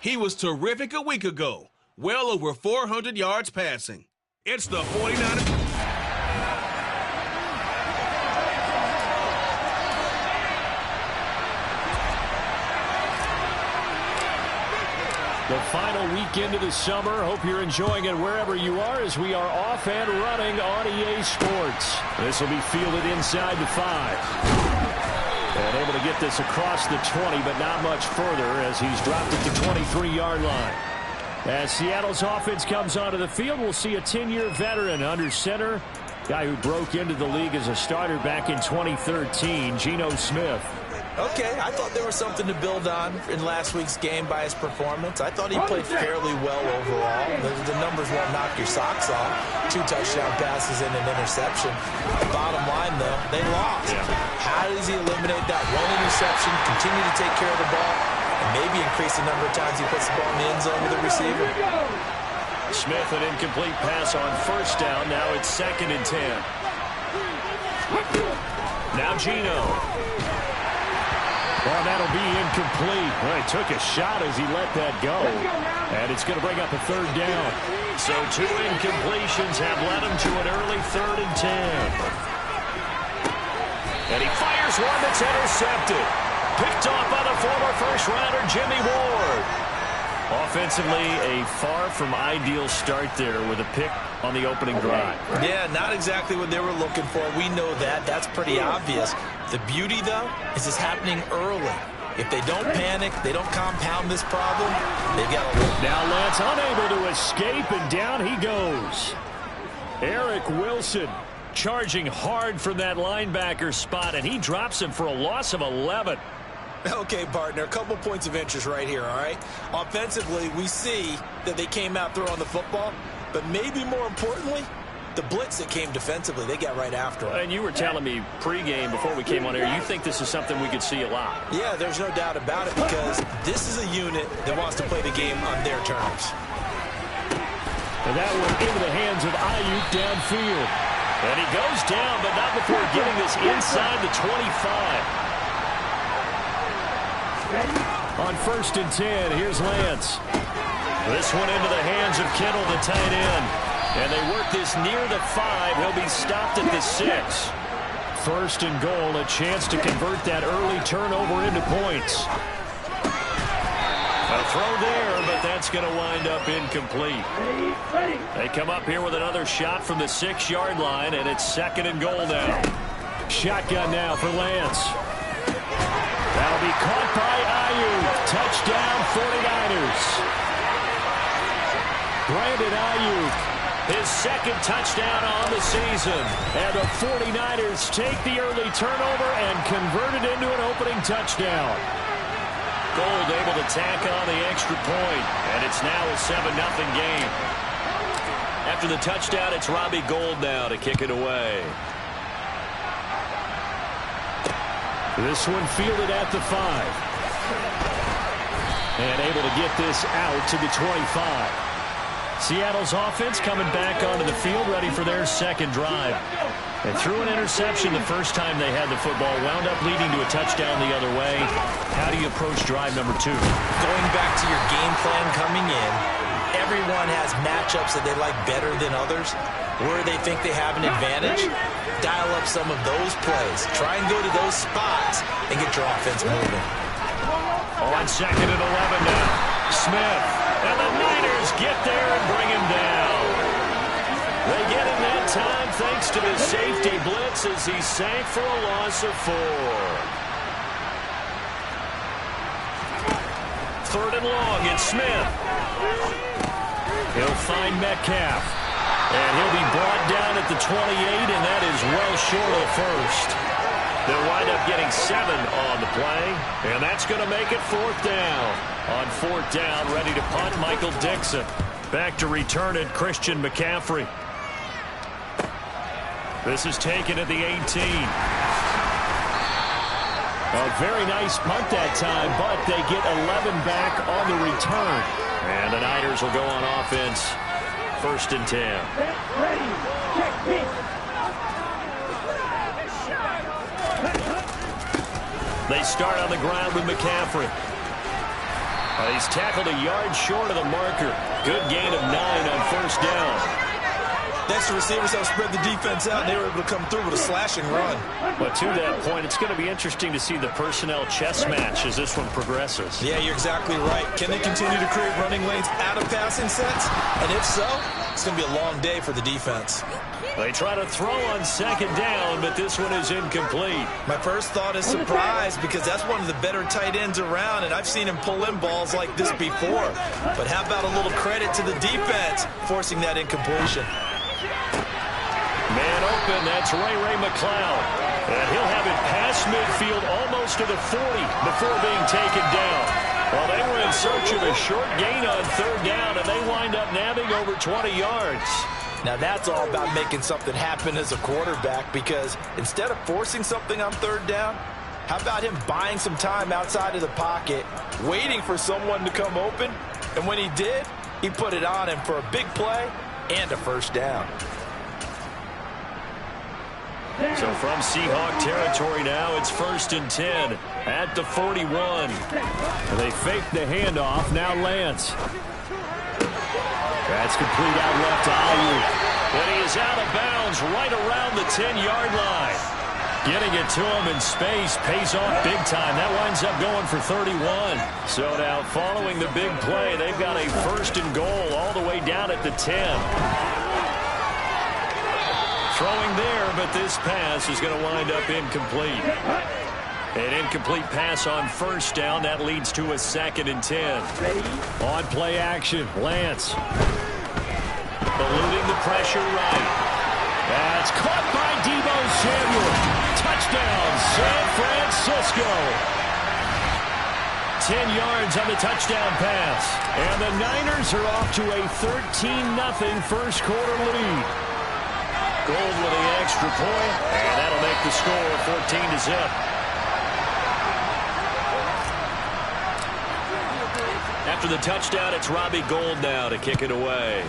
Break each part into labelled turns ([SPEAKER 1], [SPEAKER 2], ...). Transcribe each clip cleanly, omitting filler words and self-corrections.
[SPEAKER 1] He was terrific a week ago. Well over 400 yards passing. It's the 49ers.
[SPEAKER 2] The final weekend of the summer. Hope you're enjoying it wherever you are as we are off and running on EA Sports. This will be fielded inside the 5. And able to get this across the 20, but not much further as he's dropped it to 23-yard line. As Seattle's offense comes onto the field, we'll see a 10-year veteran under center. Guy who broke into the league as a starter back in 2013, Geno Smith.
[SPEAKER 3] Okay, I thought there was something to build on in last week's game by his performance. I thought he played fairly well overall. The numbers won't knock your socks off. 2 touchdown passes and an interception. Bottom line, though, they lost. How does he eliminate that 1 interception, continue to take care of the ball, and maybe increase the number of times he puts the ball in the end zone with the receiver?
[SPEAKER 2] Smith, an incomplete pass on first down. Now it's 2nd and 10. Now Geno. Well, that'll be incomplete. Well, he took a shot as he let that go. And it's going to bring up a 3rd down. So 2 incompletions have led him to an early 3rd and 10. And he fires one that's intercepted. Picked off by the former first-rounder Jimmy Ward. Offensively, a far from ideal start there with a pick on the opening drive.
[SPEAKER 3] Yeah, not exactly what they were looking for. We know that. That's pretty obvious. The beauty, though, is it's happening early. If they don't panic, they don't compound this problem, they've got to look.
[SPEAKER 2] Now Lance unable to escape, and down he goes. Eric Wilson charging hard from that linebacker spot, and he drops him for a loss of 11.
[SPEAKER 3] Okay, partner, a couple points of interest right here, all right? Offensively, we see that they came out throwing the football, but maybe more importantly, the blitz that came defensively, they got right after it.
[SPEAKER 2] And you were telling me pregame before we came on air, you think this is something we could see a lot.
[SPEAKER 3] Yeah, there's no doubt about it because this is a unit that wants to play the game on their terms.
[SPEAKER 2] And that one into the hands of Ayuk downfield. And he goes down, but not before getting this inside the 25. On 1st and 10, here's Lance. This one into the hands of Kittle, the tight end. And they work this near the 5. He'll be stopped at the 6. 1st and goal, a chance to convert that early turnover into points. A throw there, but that's going to wind up incomplete. They come up here with another shot from the 6-yard line, and it's 2nd and goal now. Shotgun now for Lance. That'll be caught by Ayuk. Touchdown, 49ers. Brandon Ayuk, his 2nd touchdown on the season. And the 49ers take the early turnover and convert it into an opening touchdown. Gold able to tack on the extra point, and it's now a 7-0 game. After the touchdown, it's Robbie Gould now to kick it away. This one fielded at the 5. And able to get this out to the 25. Seattle's offense coming back onto the field, ready for their 2nd drive. And threw an interception the first time they had the football, wound up leading to a touchdown the other way. How do you approach drive number 2?
[SPEAKER 3] Going back to your game plan coming in, everyone has matchups that they like better than others. Where they think they have an advantage, dial up some of those plays. Try and go to those spots and get your offense moving.
[SPEAKER 2] On 2nd and 11 now. Smith. And the Niners get there and bring him down. They get him that time thanks to the safety blitz as he sank for a loss of 4. 3rd and long, it's Smith. He'll find Metcalf. And he'll be brought down at the 28, and that is well short of the 1st. They'll wind up getting 7 on the play, and that's going to make it 4th down. On 4th down, ready to punt, Michael Dixon. Back to return it, Christian McCaffrey. This is taken at the 18. A very nice punt that time, but they get 11 back on the return. And the Niners will go on offense. 1st and 10. They start on the ground with McCaffrey. He's tackled a yard short of the marker. Good gain of 9 on first down.
[SPEAKER 3] Next, the receivers have spread the defense out, and they were able to come through with a slashing run.
[SPEAKER 2] But to that point, it's going to be interesting to see the personnel chess match as this one progresses.
[SPEAKER 3] Yeah, you're exactly right. Can they continue to create running lanes out of passing sets? And if so, it's going to be a long day for the defense.
[SPEAKER 2] They try to throw on second down, but this one is incomplete.
[SPEAKER 3] My first thought is surprise because that's one of the better tight ends around, and I've seen him pull in balls like this before. But how about a little credit to the defense forcing that incompletion?
[SPEAKER 2] Man open, that's Ray McLeod. And he'll have it past midfield almost to the 40 before being taken down. Well, they were in search of a short gain on third down, and they wind up nabbing over 20 yards.
[SPEAKER 3] Now that's all about making something happen as a quarterback, because instead of forcing something on third down, how about him buying some time outside of the pocket, waiting for someone to come open, and when he did, he put it on him for a big play and a first down.
[SPEAKER 2] So from Seahawk territory now, it's 1st and 10 at the 41. And they fake the handoff. Now Lance. That's complete out left to Ayuk. But he is out of bounds right around the 10-yard line. Getting it to him in space pays off big time. That winds up going for 31. So now following the big play, they've got a 1st and goal all the way down at the 10. Throwing there, but this pass is going to wind up incomplete. An incomplete pass on first down. That leads to a 2nd and 10. On play action, Lance. Eluding the pressure right. That's caught by Deebo Samuel. Touchdown, San Francisco. 10 yards on the touchdown pass. And the Niners are off to a 13-0 first quarter lead. Gold with the extra point, and that'll make the score 14-0. After the touchdown, it's Robbie Gould now to kick it away.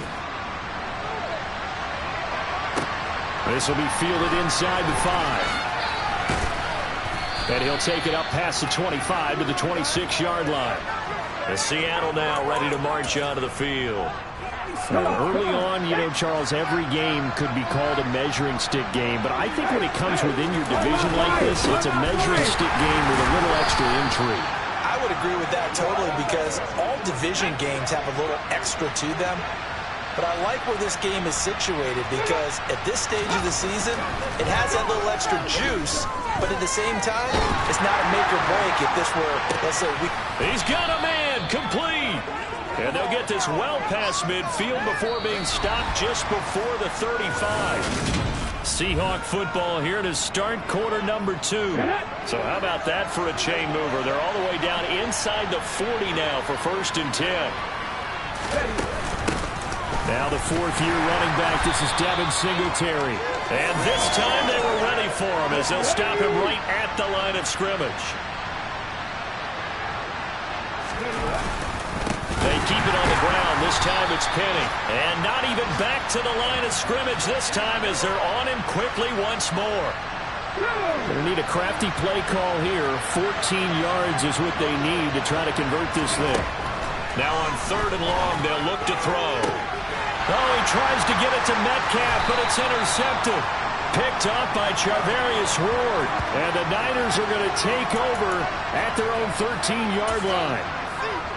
[SPEAKER 2] This will be fielded inside the 5. And he'll take it up past the 25 to the 26-yard line. And Seattle now ready to march onto the field.
[SPEAKER 4] Early on, Charles, every game could be called a measuring stick game. But I think when it comes within your division like this, it's a measuring stick game with a little extra intrigue.
[SPEAKER 3] I would agree with that totally, because all division games have a little extra to them. But I like where this game is situated, because at this stage of the season, it has that little extra juice. But at the same time, it's not a make or break if this were, let's say,
[SPEAKER 2] He's got a man, complete. And they'll get this well past midfield before being stopped just before the 35. Seahawk football here to start quarter number 2. So how about that for a chain mover? They're all the way down inside the 40 now for 1st and 10.
[SPEAKER 4] Now the 4th-year running back, this is Devin Singletary.
[SPEAKER 2] And this time they were ready for him as they'll stop him right at the line of scrimmage. They keep it on the ground. This time it's Penny. And not even back to the line of scrimmage this time as they're on him quickly once more.
[SPEAKER 4] They need a crafty play call here. 14 yards is what they need to try to convert this thing.
[SPEAKER 2] Now on 3rd and long, they'll look to throw. Oh, he tries to get it to Metcalf, but it's intercepted. Picked up by Charvarius Ward. And the Niners are going to take over at their own 13-yard line.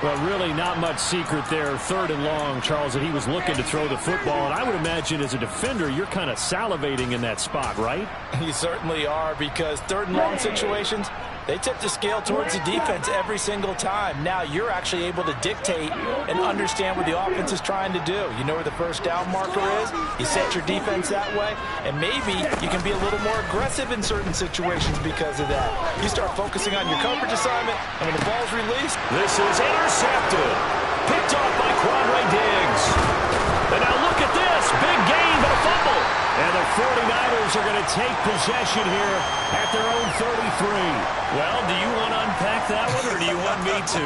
[SPEAKER 4] Well, really not much secret there. 3rd and long, Charles, that he was looking to throw the football. And I would imagine as a defender, you're kind of salivating in that spot, right?
[SPEAKER 3] You certainly are, because 3rd and long situations, they tip the scale towards the defense every single time. Now you're actually able to dictate and understand what the offense is trying to do. You know where the first down marker is. You set your defense that way, and maybe you can be a little more aggressive in certain situations because of that. You start focusing on your coverage assignment, and when the ball's released,
[SPEAKER 2] this is intercepted. Picked off by Quandre Diggs. And now look at this. Big gain, but a fumble. And the 49ers are going to take possession here at their own 33. Well, do you want to unpack that one, or do you want me to?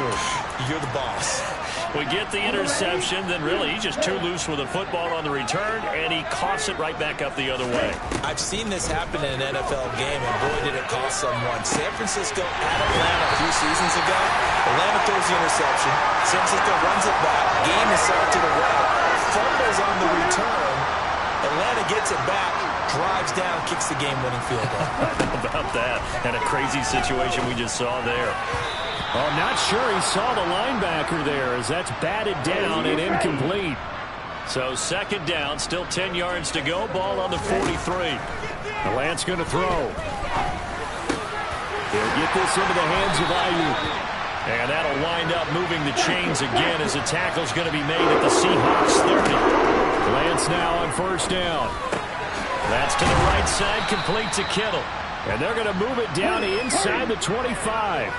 [SPEAKER 3] You're the boss.
[SPEAKER 2] We get the interception, then really he's just too loose with the football on the return, and he coughs it right back up the other way.
[SPEAKER 3] I've seen this happen in an NFL game, and boy, did it cost someone. San Francisco at Atlanta a few seasons ago. Atlanta throws the interception. San Francisco runs it back. Game is sent to the right. Fumbles on the return. Atlanta gets it back, drives down, kicks the game-winning field goal.
[SPEAKER 2] How about that? And a crazy situation we just saw there.
[SPEAKER 4] Oh, I'm not sure he saw the linebacker there as that's batted down and incomplete.
[SPEAKER 2] So second down, still 10 yards to go. Ball on the 43.
[SPEAKER 4] Lance going to throw. He'll get this into the hands of Ayuk.
[SPEAKER 2] And that'll wind up moving the chains again as the tackle's going to be made at the Seahawks 30.
[SPEAKER 4] Lance now on first down.
[SPEAKER 2] That's to the right side, complete to Kittle.
[SPEAKER 4] And they're going to move it down inside the 25.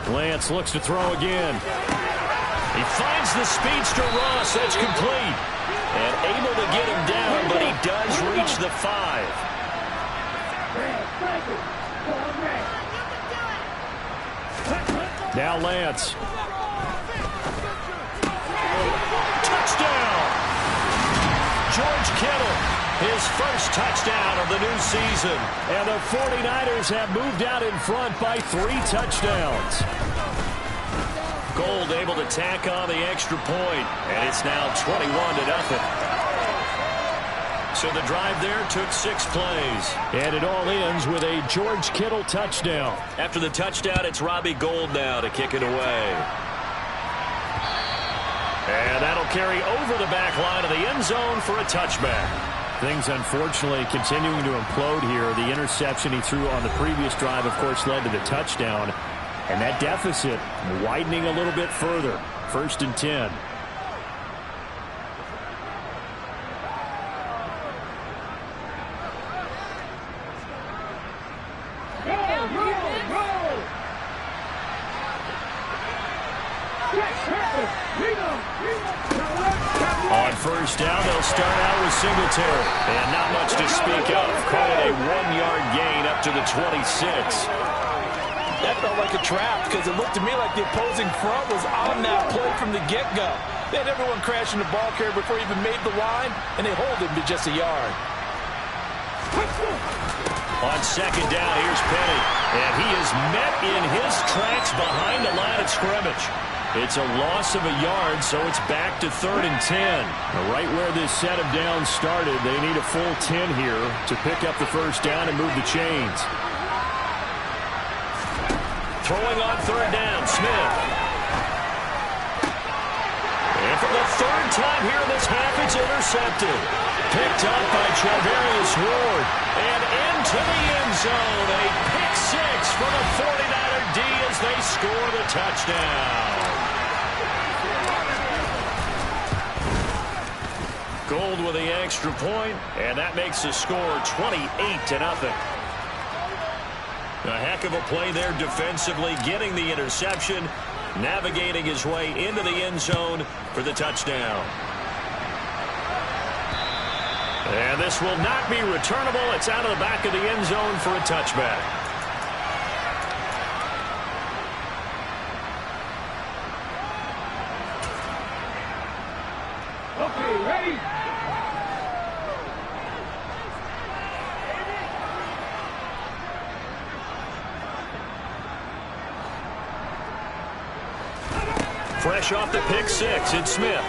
[SPEAKER 4] Lance looks to throw again.
[SPEAKER 2] He finds the speedster Ross. That's complete. And able to get him down, but he does reach the 5.
[SPEAKER 4] Now Lance.
[SPEAKER 2] Touchdown! George Kittle, his first touchdown of the new season.
[SPEAKER 4] And the 49ers have moved out in front by 3 touchdowns.
[SPEAKER 2] Gold able to tack on the extra point, and it's now 21-0. So the drive there took 6 plays.
[SPEAKER 4] And it all ends with a George Kittle touchdown.
[SPEAKER 2] After the touchdown, it's Robbie Gould now to kick it away. And that'll carry over the back line of the end zone for a touchback.
[SPEAKER 4] Things, unfortunately, continuing to implode here. The interception he threw on the previous drive, of course, led to the touchdown. And that deficit widening a little bit further. 1st and 10.
[SPEAKER 2] On first down, they'll start out with Singletary. And not much to speak of. Call it a 1-yard gain up to the 26.
[SPEAKER 3] That felt like a trap because it looked to me like the opposing front was on that play from the get-go. They had everyone crashing the ball carrier before he even made the line, and they hold him to just a yard.
[SPEAKER 2] On second down, here's Penny. And he is met in his tracks behind the line of scrimmage. It's a loss of a yard, so it's back to 3rd and 10.
[SPEAKER 4] Right where this set of downs started, they need a full 10 here to pick up the first down and move the chains.
[SPEAKER 2] Throwing on 3rd down, Smith. And for the 3rd time here in this half, it's intercepted. Picked up by Charvarius Ward. And into the end zone. A pick 6 for the 49er D as they score the touchdown. Gold with the extra point, and that makes the score 28-0. A heck of a play there defensively, getting the interception, navigating his way into the end zone for the touchdown. And this will not be returnable. It's out of the back of the end zone for a touchback.
[SPEAKER 5] Okay, ready?
[SPEAKER 2] Fresh off the pick 6, it's Smith.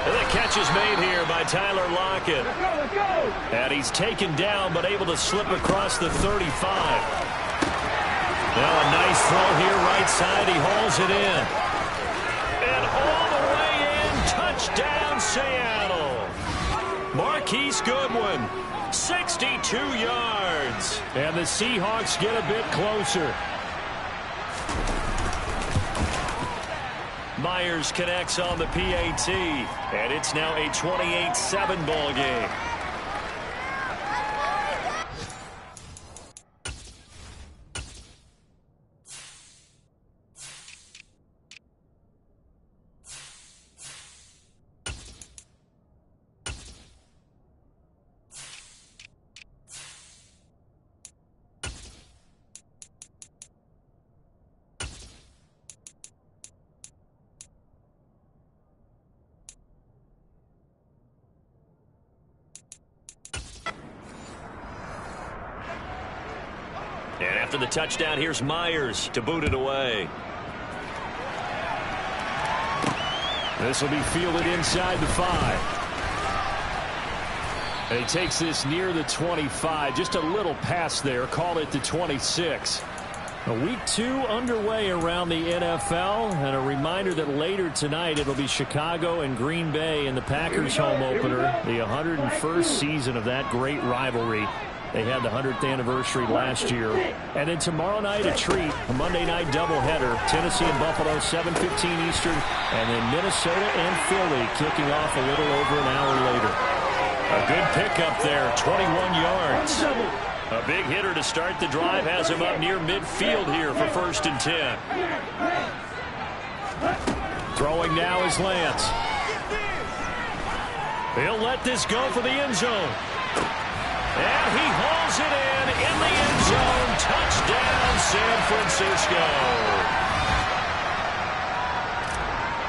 [SPEAKER 2] And the catch is made here by Tyler Lockett.
[SPEAKER 5] Let's go!
[SPEAKER 2] And he's taken down, but able to slip across the 35. Now a nice throw here, right side. He hauls it in. And all the way in, touchdown Seattle. Marquise Goodwin, 62 yards.
[SPEAKER 4] And the Seahawks get a bit closer.
[SPEAKER 2] Myers connects on the PAT, and it's now a 28-7 ball game. After the touchdown, here's Myers to boot it away. This will be fielded inside the 5. And he takes this near the 25. Just a little pass there. Call it the 26. Week 2 underway around the NFL. And a reminder that later tonight it'll be Chicago and Green Bay in the Packers home opener. The 101st season of that great rivalry. They had the 100th anniversary last year. And then tomorrow night, a treat, a Monday night doubleheader. Tennessee and Buffalo, 7:15 Eastern. And then Minnesota and Philly kicking off a little over an hour later. A good pickup there, 21 yards. A big hitter to start the drive has him up near midfield here for 1st and 10. Throwing now is Lance. He'll let this go for the end zone. And he hauls it in the end zone. Touchdown, San Francisco.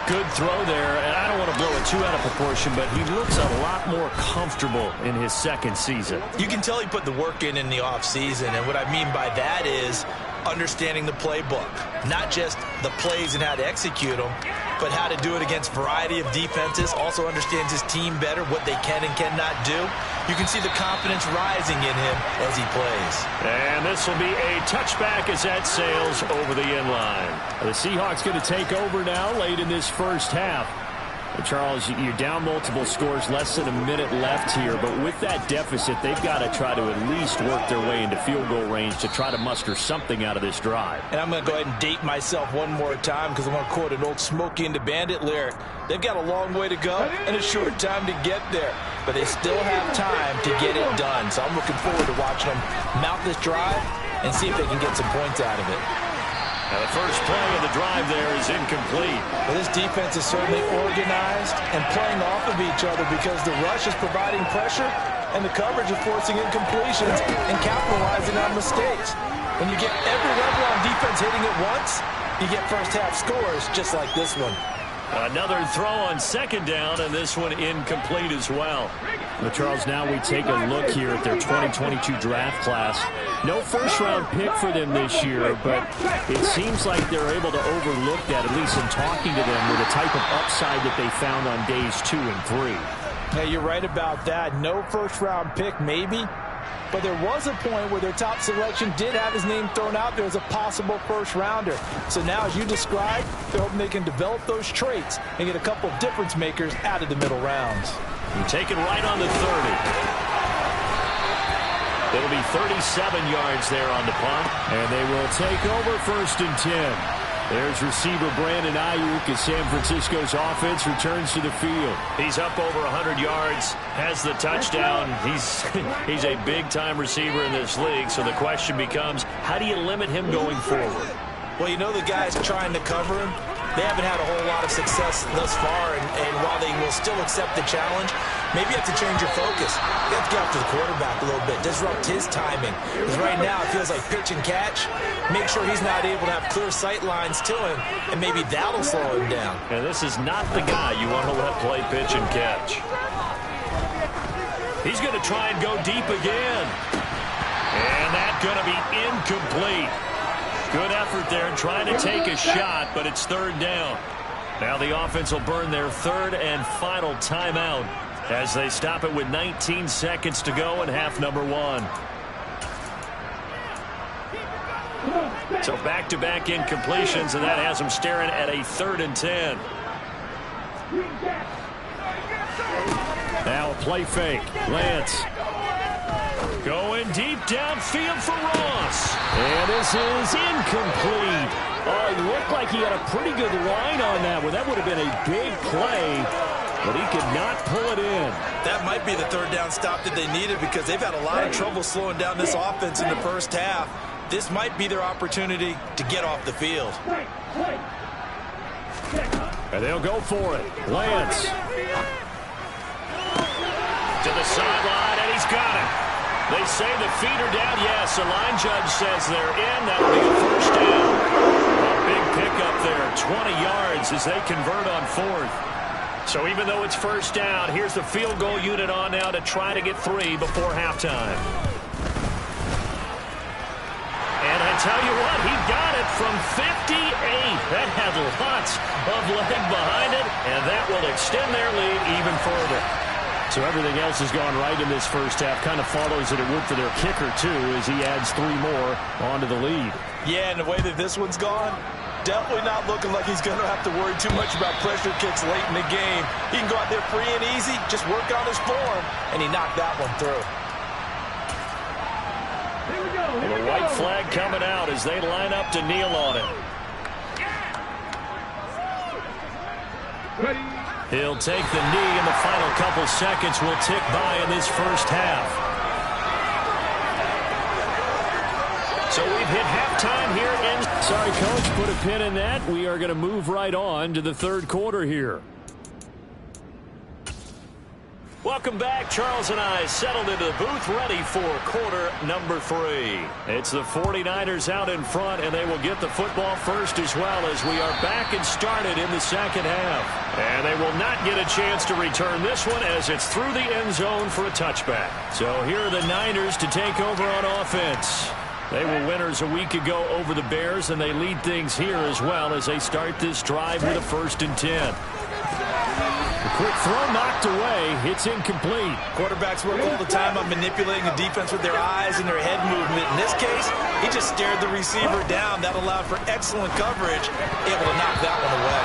[SPEAKER 2] Good throw there, and I don't want to blow it too out of proportion, but he looks a lot more comfortable in his 2nd season.
[SPEAKER 3] You can tell he put the work in the offseason, and what I mean by that is understanding the playbook. Not just the plays and how to execute them, but how to do it against a variety of defenses. Also understands his team better, what they can and cannot do. You can see the confidence rising in him as he plays. And
[SPEAKER 2] this will be a touchback as that sails over the end line.
[SPEAKER 4] The Seahawks going to take over now late in this first half. Charles, you're down multiple scores, less than a minute left here, but with that deficit, they've got to try to at least work their way into field goal range to try to muster something out of this drive.
[SPEAKER 3] And I'm going to go ahead and date myself one more time because I'm going to quote an old Smokey and the Bandit lyric. They've got a long way to go and a short time to get there, but they still have time to get it done. So I'm looking forward to watching them mount this drive and see if they can get some points out of it.
[SPEAKER 2] Now the first play of the drive there is incomplete.
[SPEAKER 3] Well, this defense is certainly organized and playing off of each other because the rush is providing pressure and the coverage is forcing incompletions and capitalizing on mistakes. When you get every level on defense hitting it once, you get first half scores just like this one.
[SPEAKER 2] Another throw on 2nd down, and this one incomplete as well.
[SPEAKER 4] Well, Charles, now we take a look here at their 2022 draft class. No first-round pick for them this year, but it seems like they're able to overlook that, at least in talking to them, with the type of upside that they found on days 2 and 3.
[SPEAKER 3] Yeah, you're right about that. No first-round pick, maybe. But there was a point where their top selection did have his name thrown out there as a possible first-rounder. So now, as you described, they're hoping they can develop those traits and get a couple of difference makers out of the middle rounds.
[SPEAKER 2] You take it right on the 30. It'll be 37 yards there on the punt.
[SPEAKER 4] And they will take over 1st and 10. There's receiver Brandon Ayuk as San Francisco's offense returns to the field.
[SPEAKER 2] He's up over 100 yards, has the touchdown. He's a big-time receiver in this league, so the question becomes, how do you limit him going forward?
[SPEAKER 3] Well, you know the guys trying to cover him, they haven't had a whole lot of success thus far, and while they will still accept the challenge, maybe you have to change your focus. You have to get after the quarterback a little bit, disrupt his timing. Because right now it feels like pitch and catch. Make sure he's not able to have clear sight lines to him, and maybe that'll slow him down.
[SPEAKER 2] And this is not the guy you want to let play pitch and catch. He's going to try and go deep again. And that's going to be incomplete. Good effort there trying to take a shot, but it's 3rd down. Now the offense will burn their 3rd and final timeout as they stop it with 19 seconds to go in half number 1. So back-to-back incompletions, and that has them staring at a 3rd and 10.
[SPEAKER 4] Now a play fake. Lance.
[SPEAKER 2] Going deep downfield for Ross.
[SPEAKER 4] And this is incomplete. Oh, it looked like he had a pretty good line on that one. That would have been a big play, but he could not pull it in.
[SPEAKER 3] That might be the 3rd down stop that they needed because they've had a lot of trouble slowing down this offense in the first half. This might be their opportunity to get off the field.
[SPEAKER 4] And they'll go for it. Lance.
[SPEAKER 2] To the sideline, and he's got it. They say the feet are down. Yes, the line judge says they're in. That'll be a 1st down. A big pickup there, 20 yards as they convert on 4th. So even though it's 1st down, here's the field goal unit on now to try to get 3 before halftime. And a tell you what, he got it from 58. That had lots of leg behind it, and that will extend their lead even further. So everything else has gone right in this first half. Kind of follows that it would for their kicker, too, as he adds 3 more onto the lead.
[SPEAKER 3] Yeah, and the way that this one's gone, definitely not looking like he's going to have to worry too much about pressure kicks late in the game. He can go out there free and easy, just work on his form, and he knocked that one through.
[SPEAKER 2] The white flag coming out as they line up to kneel on it. He'll take the knee, and the final couple seconds will tick by in this first half. So we've hit halftime here in... Sorry, Coach, put a pin in that. We are going to move right on to the third quarter here. Welcome back. Charles and I settled into the booth ready for quarter number 3. It's the 49ers out in front, and they will get the football first as well as we are back and started in the second half. And they will not get a chance to return this one as it's through the end zone for a touchback. So here are the Niners to take over on offense. They were winners a week ago over the Bears, and they lead things here as well as they start this drive with a 1st and 10. The quick throw knocked away. It's incomplete.
[SPEAKER 3] Quarterbacks work all the time on manipulating the defense with their eyes and their head movement. In this case, he just stared the receiver down. That allowed for excellent coverage, able to knock that one away.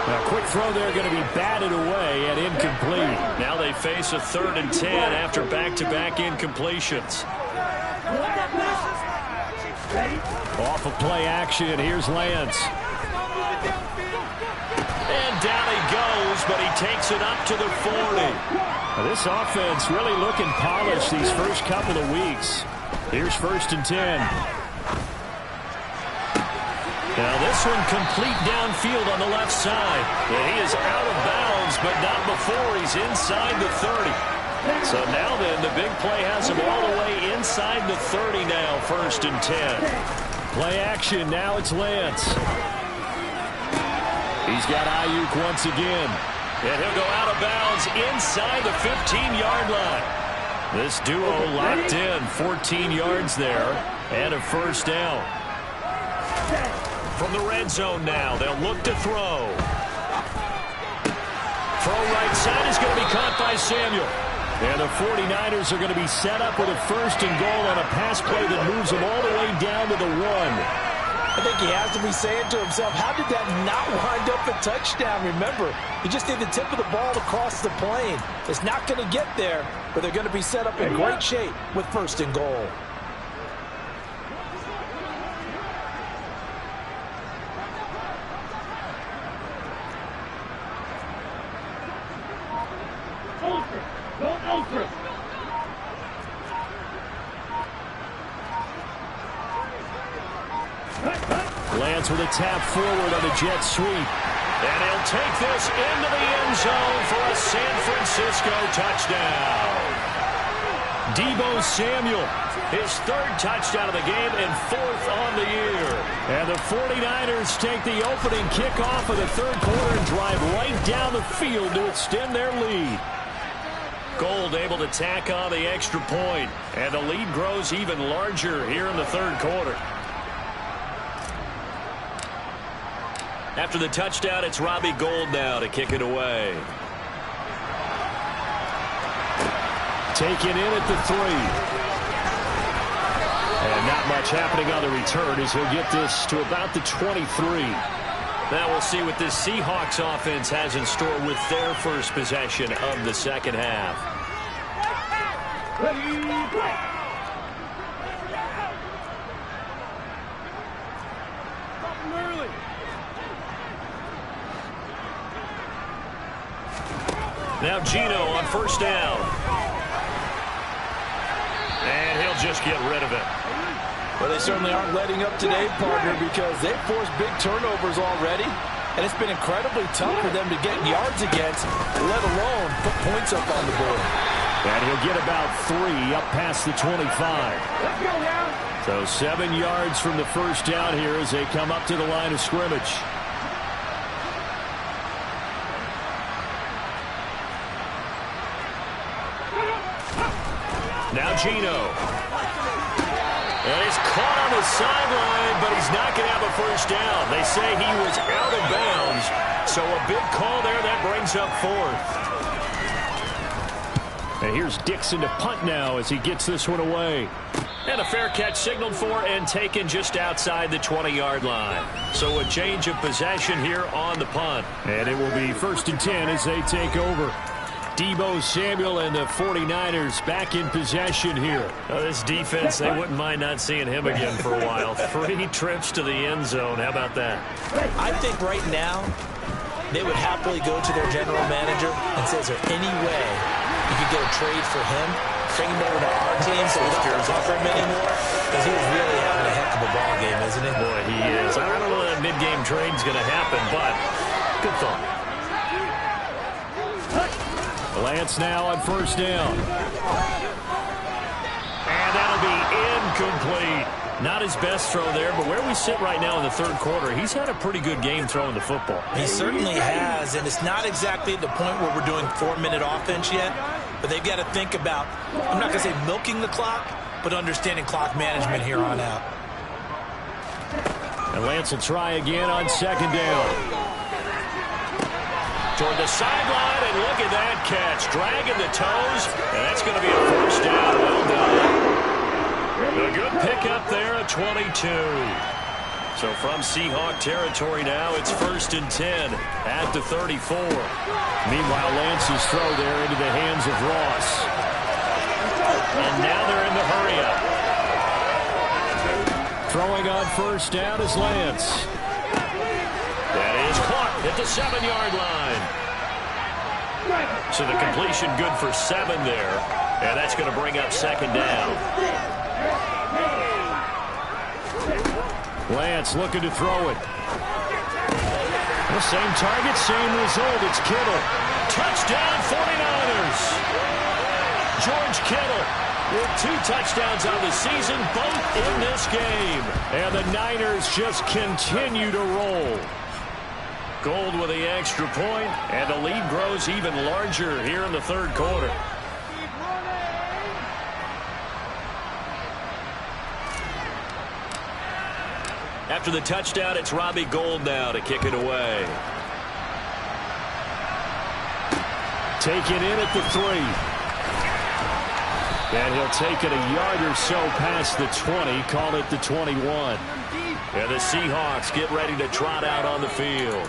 [SPEAKER 2] Now, quick throw there going to be batted away and incomplete. Now they face a 3rd and 10 after back-to-back incompletions. Off of play action, here's Lance. And down he goes, but he takes it up to the 40. Now, this offense really looking polished these first couple of weeks. Here's 1st and 10. Now this one complete downfield on the left side. And he is out of bounds, but not before he's inside the 30. So now then, the big play has him all the way inside the 30 now, 1st and 10. Play action, now it's Lance. He's got Ayuk once again. And he'll go out of bounds inside the 15-yard line. This duo locked in, 14 yards there, and a 1st down. From the red zone now, they'll look to throw. Throw right side is going to be caught by Samuel. And the 49ers are going to be set up with a 1st and goal on a pass play that moves them all the way down to the 1.
[SPEAKER 3] I think he has to be saying to himself, how did that not wind up a touchdown? Remember, you just need the tip of the ball to cross the plane. It's not going to get there, but they're going to be set up in great shape with 1st and goal.
[SPEAKER 2] Lance with a tap forward on the jet sweep. And he'll take this into the end zone for a San Francisco touchdown. Deebo Samuel, his 3rd touchdown of the game and 4th on the year. And the 49ers take the opening kickoff of the 3rd quarter and drive right down the field to extend their lead. Gold able to tack on the extra point, and the lead grows even larger here in the 3rd quarter. After the touchdown, it's Robbie Gould now to kick it away. Taken in at the 3. And not much happening on the return as he'll get this to about the 23. Now we'll see what this Seahawks offense has in store with their first possession of the second half. Now Gino on 1st down. And he'll just get rid of it.
[SPEAKER 3] Well, they certainly aren't letting up today, partner, because they've forced big turnovers already. And it's been incredibly tough for them to get yards against, let alone put points up on the board.
[SPEAKER 2] And he'll get about 3 up past the 25. So 7 yards from the 1st down here as they come up to the line of scrimmage. Now Gino. And he's caught on the sideline, but he's not going to have a first down. They say he was out of bounds, so a big call there. That brings up fourth.
[SPEAKER 4] And here's Dixon to punt now as he gets this one away.
[SPEAKER 2] And a fair catch signaled for and taken just outside the 20-yard line. So a change of possession here on the punt.
[SPEAKER 4] And it will be 1st and 10 as they take over. Deebo Samuel and the 49ers back in possession here.
[SPEAKER 2] This defense, they wouldn't mind not seeing him again for a while. 3 trips to the end zone. How about that?
[SPEAKER 3] I think right now they would happily go to their general manager and say, is there any way you could get a trade for him? Bring him over to our team so we don't have to cover him anymore? Because he's really having a heck of a ball game, isn't he?
[SPEAKER 2] Boy, he is. I don't know when that mid-game trade's going to happen, but good thought.
[SPEAKER 4] Lance now on 1st down.
[SPEAKER 2] And that'll be incomplete. Not his best throw there, but where we sit right now in the 3rd quarter, he's had a pretty good game throwing the football.
[SPEAKER 3] He certainly has, and it's not exactly at the point where we're doing 4-minute offense yet, but they've got to think about, I'm not going to say milking the clock, but understanding clock management here on out.
[SPEAKER 4] And Lance will try again on 2nd down.
[SPEAKER 2] Toward the sideline, and look at that catch. Dragging the toes, and that's going to be a 1st down. Well done. A good pickup there at 22. So from Seahawk territory now, it's 1st and 10 at the 34.
[SPEAKER 4] Meanwhile, Lance's throw there into the hands of Ross.
[SPEAKER 2] And now they're in the hurry-up.
[SPEAKER 4] Throwing on 1st down is Lance.
[SPEAKER 2] That is caught at the 7-yard line. So the completion good for 7 there. And that's going to bring up 2nd down.
[SPEAKER 4] Lance looking to throw it. The same target, same result. It's Kittle.
[SPEAKER 2] Touchdown 49ers. George Kittle with 2 touchdowns on the season, both in this game.
[SPEAKER 4] And the Niners just continue to roll.
[SPEAKER 2] Gold with the extra point, and the lead grows even larger here in the 3rd quarter. After the touchdown, it's Robbie Gould now to kick it away.
[SPEAKER 4] Taken in at the 3. And he'll take it a yard or so past the 20, call it the 21.
[SPEAKER 2] And the Seahawks get ready to trot out on the field.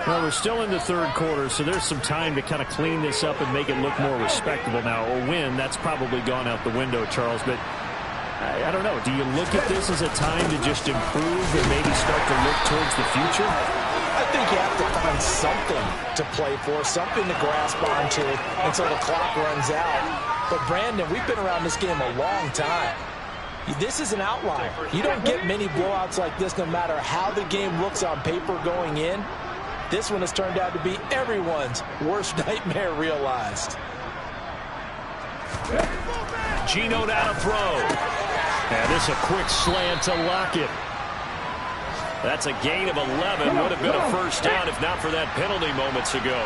[SPEAKER 4] Well, we're still in the 3rd quarter, so there's some time to kind of clean this up and make it look more respectable now. A win, that's probably gone out the window, Charles, but I don't know. Do you look at this as a time to just improve and maybe start to look towards the future?
[SPEAKER 3] I think you have to find something to play for, something to grasp onto until the clock runs out. But, Brandon, we've been around this game a long time. This is an outlier. You don't get many blowouts like this no matter how the game looks on paper going in. This one has turned out to be everyone's worst nightmare realized.
[SPEAKER 2] Geno now to throw.
[SPEAKER 4] And this a quick slant to Lockett.
[SPEAKER 2] That's a gain of 11. Would have been a 1st down if not for that penalty moments ago.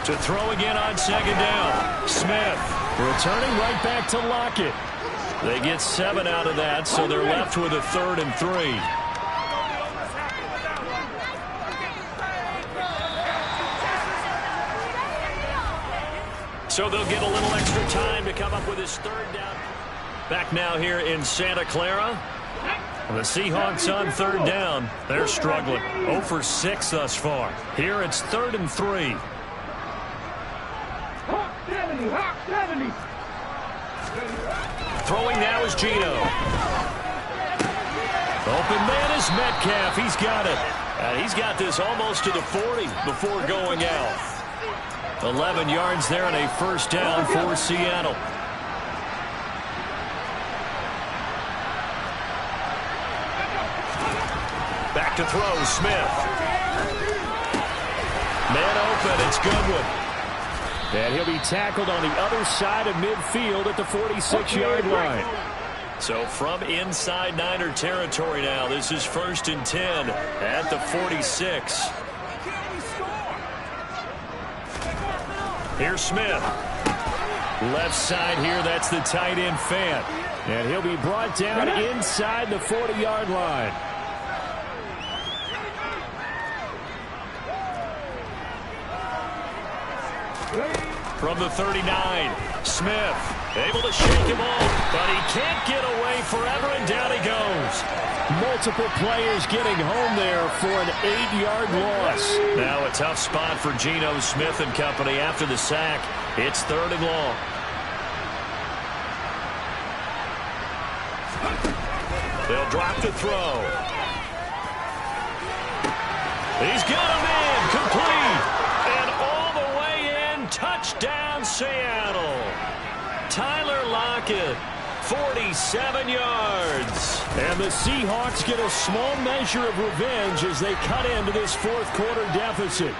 [SPEAKER 2] To throw again on 2nd down. Smith
[SPEAKER 4] returning right back to Lockett.
[SPEAKER 2] They get 7 out of that, so they're left with a 3rd and 3. So they'll get a little extra time to come up with his 3rd down. Back now here in Santa Clara. The Seahawks on 3rd down. They're struggling. 0 for 6 thus far. Here it's 3rd and 3.
[SPEAKER 5] Hawk 70, Hawk 70.
[SPEAKER 2] Throwing now is Geno. Open man is Metcalf. He's got it. He's got this almost to the 40 before going out. 11 yards there and a 1st down for Seattle. Back to throw, Smith. Man open, it's Goodwin.
[SPEAKER 4] And he'll be tackled on the other side of midfield at the 46-yard line.
[SPEAKER 2] So from inside Niner territory now, this is 1st and 10 at the 46. Here's Smith. Left side here, that's the tight end Fant. And he'll be brought down inside the 40-yard line. From the 39, Smith able to shake him off, but he can't get away forever, and down he goes. Multiple players getting home there for an 8-yard loss. Now a tough spot for Geno Smith and company after the sack. It's 3rd and long. They'll drop to throw. He's got him in, complete. And all the way in, touchdown Seattle. Tyler Lockett, 47 yards. And the Seahawks get a small measure of revenge as they cut into this 4th quarter deficit.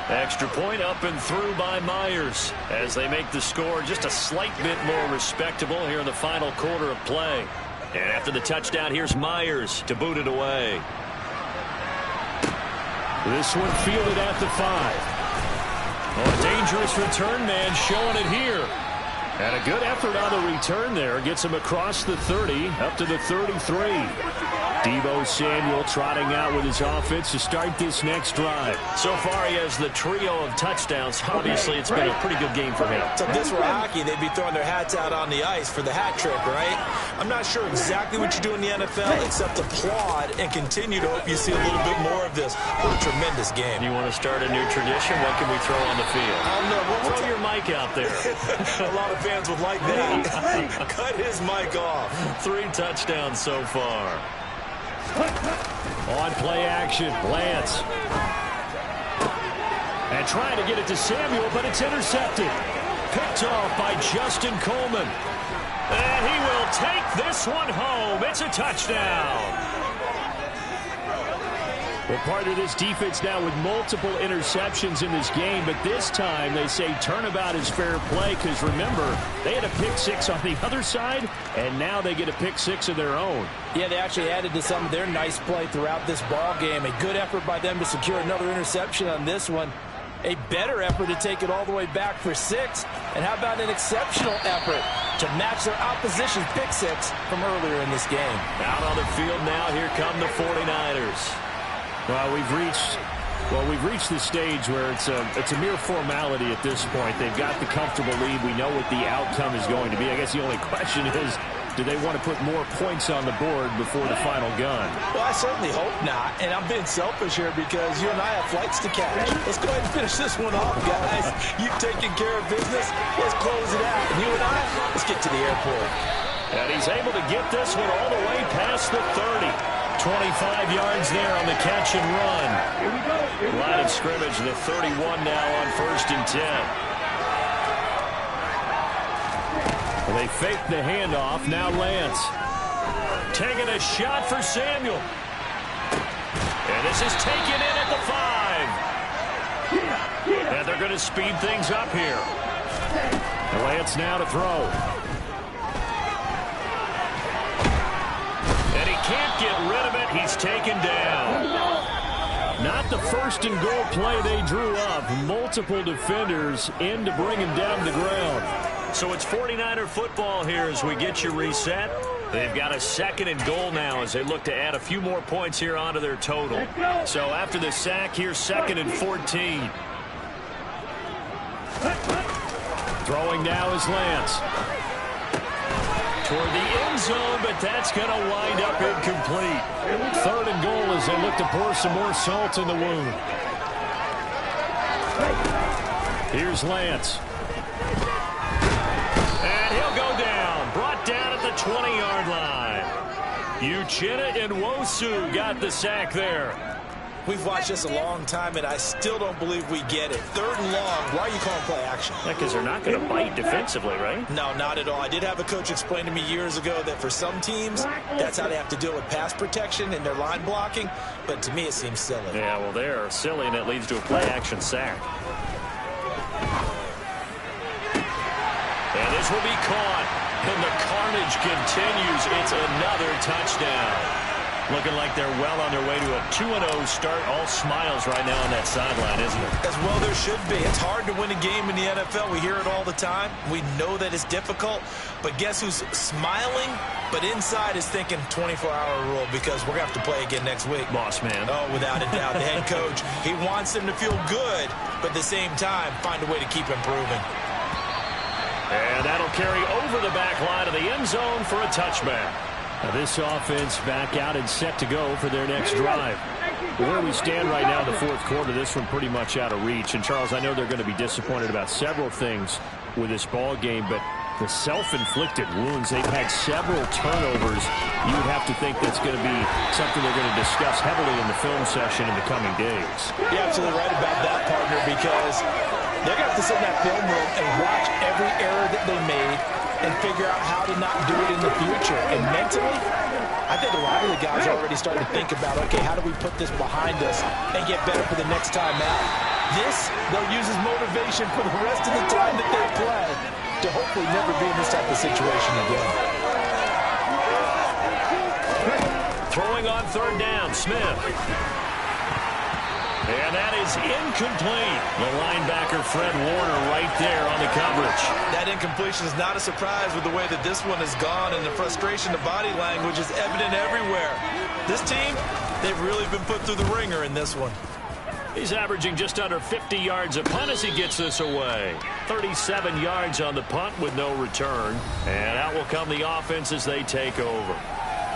[SPEAKER 2] Extra point up and through by Myers as they make the score just a slight bit more respectable here in the final quarter of play. And after the touchdown, here's Myers to boot it away. This one fielded at the 5. Oh, a dangerous return man showing it here. And a good effort on the return there. Gets him across the 30, up to the 33. Deebo Samuel trotting out with his offense to start this next drive. So far, he has the trio of touchdowns. Obviously, it's been a pretty good game for him.
[SPEAKER 3] So if this were hockey, they'd be throwing their hats out on the ice for the hat trick, right? I'm not sure exactly what you do in the NFL except applaud and continue to hope you see a little bit more of this. What a tremendous game.
[SPEAKER 2] You want to start a new tradition? What can we throw on the field?
[SPEAKER 3] I don't know.
[SPEAKER 2] Throw your mic out there.
[SPEAKER 3] A lot of fans would like that. Cut his mic off.
[SPEAKER 2] 3 touchdowns so far. On play action, Lance. And trying to get it to Samuel, but it's intercepted. Picked off by Justin Coleman. And he will take this one home. It's a touchdown. Well, part of this defense now with multiple interceptions in this game, but this time they say turnabout is fair play because, remember, they had a pick-6 on the other side, and now they get a pick-6 of their own.
[SPEAKER 3] Yeah, they actually added to some of their nice play throughout this ball game. A good effort by them to secure another interception on this one. A better effort to take it all the way back for 6. And how about an exceptional effort to match their opposition's pick-6 from earlier in this game?
[SPEAKER 2] Out on the field now, here come the 49ers. Well, we've reached the stage where it's a mere formality at this point. They've got the comfortable lead. We know what the outcome is going to be. I guess the only question is, do they want to put more points on the board before the final gun?
[SPEAKER 3] Well, I certainly hope not. And I'm being selfish here because you and I have flights to catch. Let's go ahead and finish this one off, guys. You've taken care of business. Let's close it out. And you and I, let's get to the airport.
[SPEAKER 2] And he's able to get this one all the way past the 30. 25 yards there on the catch and run. Line of scrimmage, the 31 now on 1st and 10. Well, they fake the handoff. Now Lance. Taking a shot for Samuel. And this is taken in at the 5. And they're going to speed things up here. Lance now to throw. And he can't get rid of it. He's taken down. Not the 1st and goal play they drew up. Multiple defenders in to bring him down to the ground. So it's 49er football here as we get you reset. They've got a 2nd and goal now as they look to add a few more points here onto their total. So after the sack, here's 2nd and 14. Throwing now is Lance. Toward the end zone, but that's going to wind up incomplete. 3rd and goal as they look to pour some more salt in the wound. Here's Lance. And he'll go down. Brought down at the 20-yard line. Uchenna and Nwosu got the sack there.
[SPEAKER 3] We've watched this a long time, and I still don't believe we get it. 3rd and long. Why are you calling play action?
[SPEAKER 2] Yeah, because they're not going to bite defensively, right?
[SPEAKER 3] No, not at all. I did have a coach explain to me years ago that for some teams, that's how they have to deal with pass protection and their line blocking. But to me, it seems silly.
[SPEAKER 2] Yeah, well, they're silly, and it leads to a play action sack. And this will be caught. And the carnage continues. It's another touchdown. Looking like they're well on their way to a 2-0 start. All smiles right now on that sideline, isn't it?
[SPEAKER 3] As well there should be. It's hard to win a game in the NFL. We hear it all the time. We know that it's difficult. But guess who's smiling? But inside is thinking 24-hour rule because we're going to have to play again next week.
[SPEAKER 2] Boss man.
[SPEAKER 3] Oh, without a doubt. The head coach, he wants them to feel good, but at the same time, find a way to keep improving.
[SPEAKER 2] And that'll carry over the back line of the end zone for a touchback.
[SPEAKER 4] Now this offense back out and set to go for their next drive. Where we stand right now in the fourth quarter, this one pretty much out of reach. And, Charles, I know they're going to be disappointed about several things with this ball game, but the self-inflicted wounds, they've had several turnovers. You would have to think that's going to be something they're going to discuss heavily in the film session in the coming days.
[SPEAKER 3] You're absolutely right about that, partner, because they're going to have to sit in that film room and watch every error that they made and figure out how to not do it in the future. And mentally, I think a lot of the guys are already starting to think about, okay, how do we put this behind us and get better for the next time out? This, they'll use as motivation for the rest of the time that they play to hopefully never be in this type of situation again.
[SPEAKER 2] Throwing on third down, Smith. And that is incomplete. The linebacker, Fred Warner, right there on the coverage.
[SPEAKER 3] That incompletion is not a surprise with the way that this one has gone, and the frustration, the body language is evident everywhere. This team, they've really been put through the ringer in this one.
[SPEAKER 2] He's averaging just under 50 yards a punt as he gets this away. 37 yards on the punt with no return. And out will come the offense as they take over.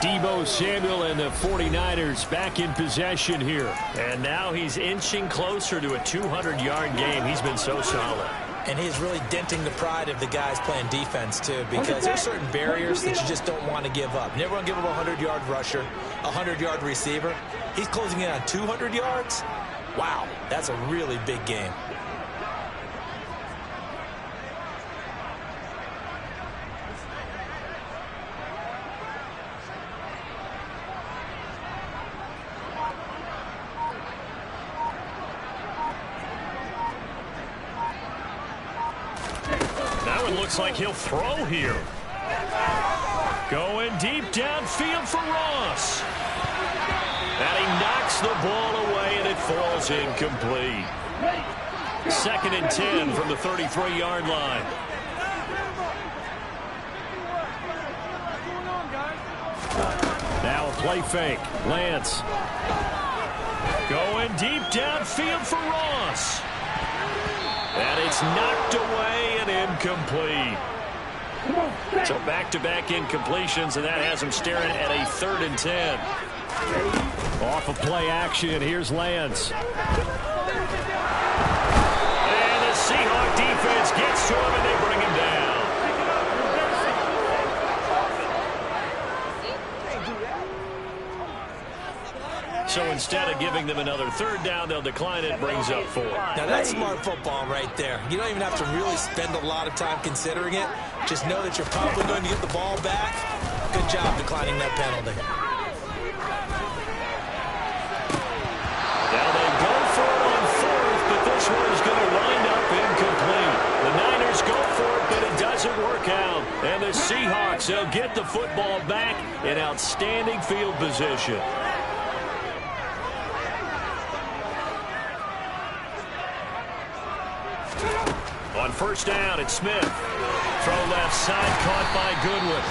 [SPEAKER 2] Deebo Samuel and the 49ers back in possession here. And now he's inching closer to a 200-yard game. He's been so solid.
[SPEAKER 3] And he's really denting the pride of the guys playing defense, too, because there's certain barriers that you just don't want to give up. Never want to give up a 100-yard rusher, a 100-yard receiver. He's closing in on 200 yards. Wow, that's a really big game.
[SPEAKER 2] Now it looks like he'll throw here. Going deep downfield for Ross. And he knocks the ball away, and it falls incomplete. 2nd and 10 from the 33-yard line.
[SPEAKER 4] Now a play fake. Lance.
[SPEAKER 2] Going deep downfield for Ross. And it's knocked away and incomplete. So back-to-back incompletions, and that has him staring at a 3rd and 10.
[SPEAKER 4] Off of play action, here's Lance.
[SPEAKER 2] And the Seahawk defense gets to him, and they bring him down. So instead of giving them another 3rd down, they'll decline it, brings up 4.
[SPEAKER 3] Now, that's smart football right there. You don't even have to really spend a lot of time considering it. Just know that you're probably going to get the ball back. Good job declining that penalty.
[SPEAKER 2] Now they go for it on 4th, but this one is going to wind up incomplete. The Niners go for it, but it doesn't work out. And the Seahawks, they'll get the football back in outstanding field position. On 1st down, it's Smith. Throw left side, caught by Goodwin.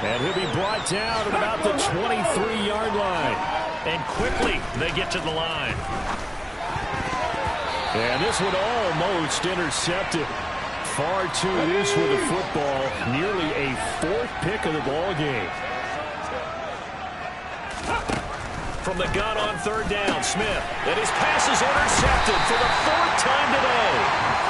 [SPEAKER 4] And he'll be brought down at about the 23-yard line.
[SPEAKER 2] And quickly, they get to the line.
[SPEAKER 4] And this one almost intercepted. Far too loose with the football. Nearly a 4th pick of the ball game.
[SPEAKER 2] From the gun on 3rd down, Smith. And his pass is intercepted for the 4th time today.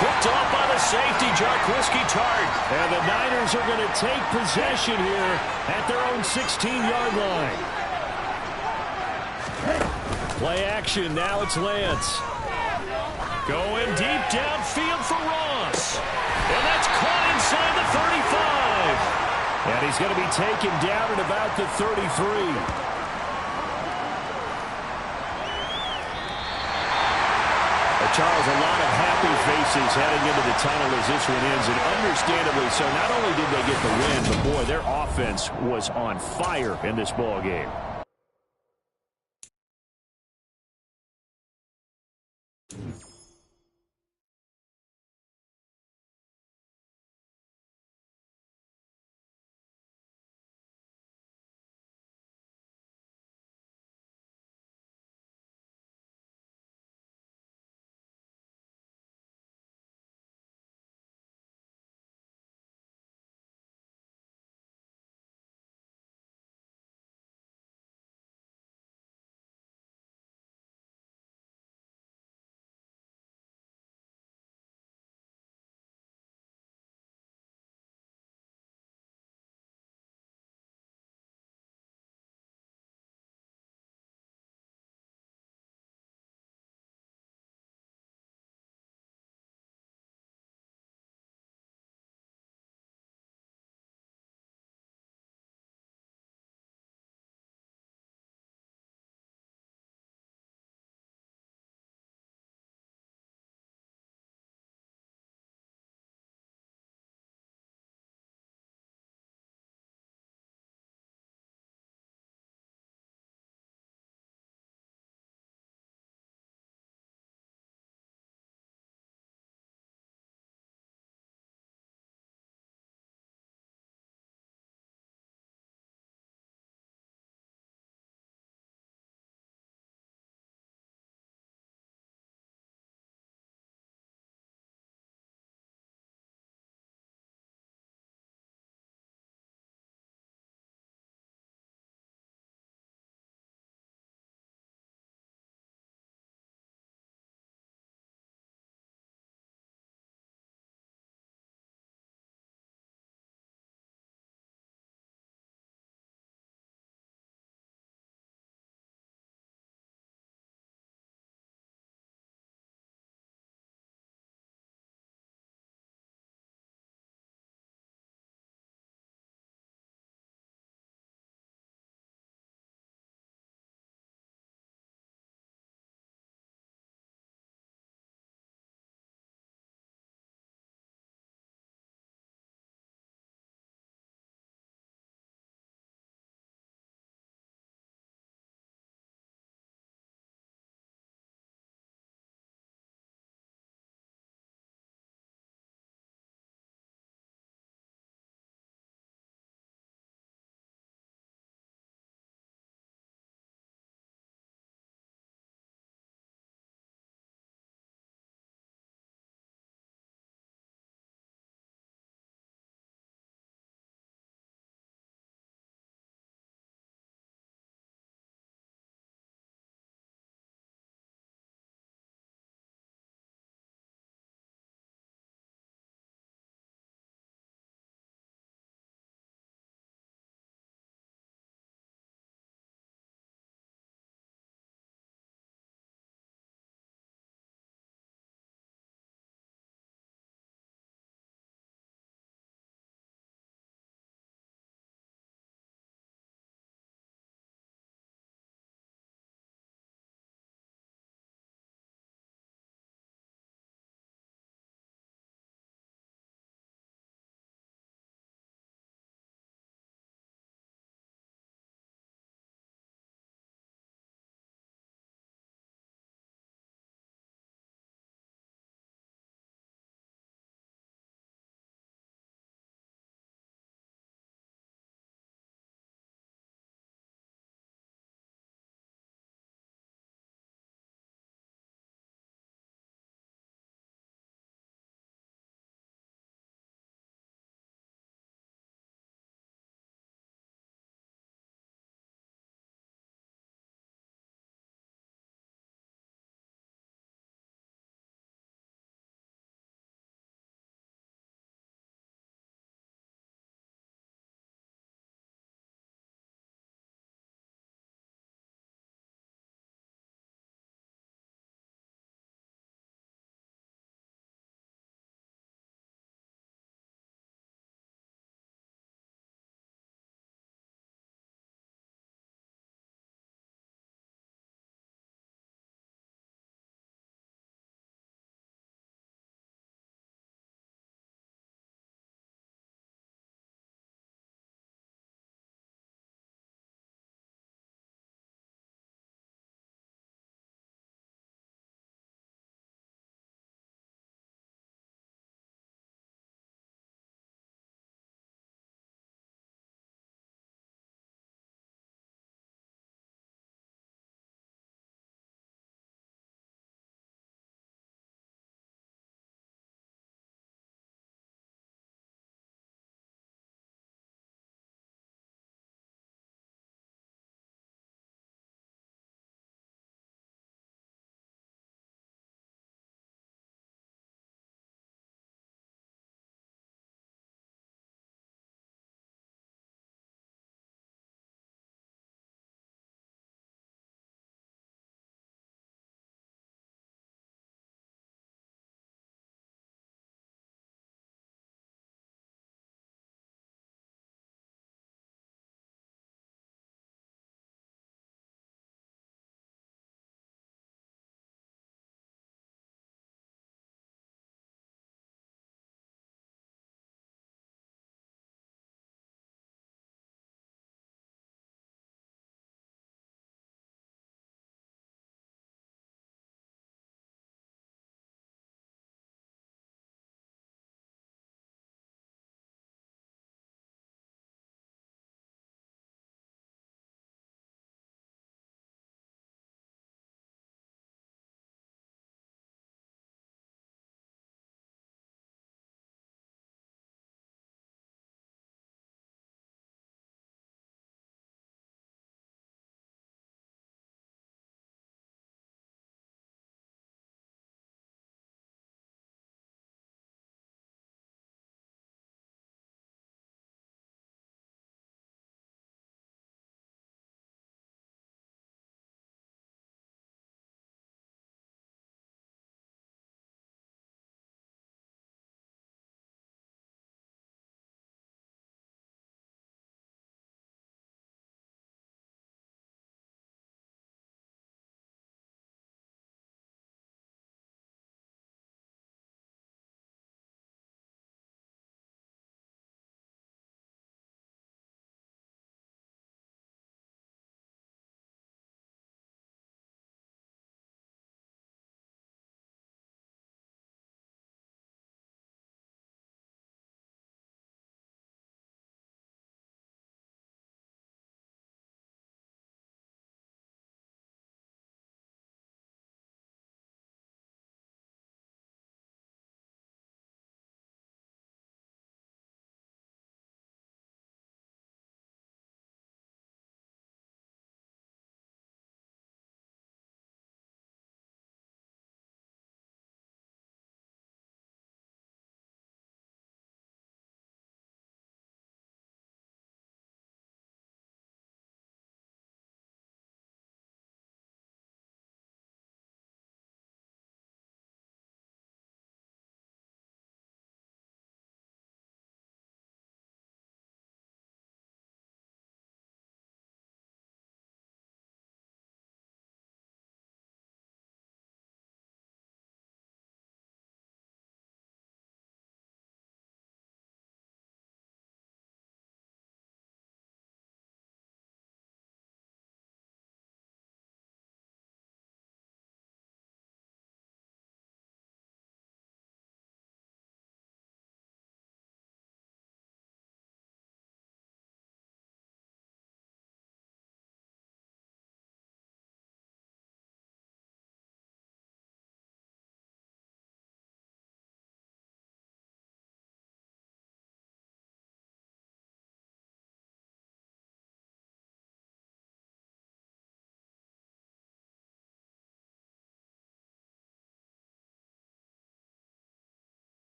[SPEAKER 2] Picked off by the safety, Jarquiski Tart.
[SPEAKER 4] And the Niners are going to take possession here at their own 16-yard line. Play action, now it's Lance.
[SPEAKER 2] Going deep downfield for Ross. And that's caught inside the 35.
[SPEAKER 4] And he's going to be taken down at about the 33. Charles, a lot of happy faces heading into the tunnel as this one ends, and understandably so. Not only did they get the win, but boy, their offense was on fire in this ball game.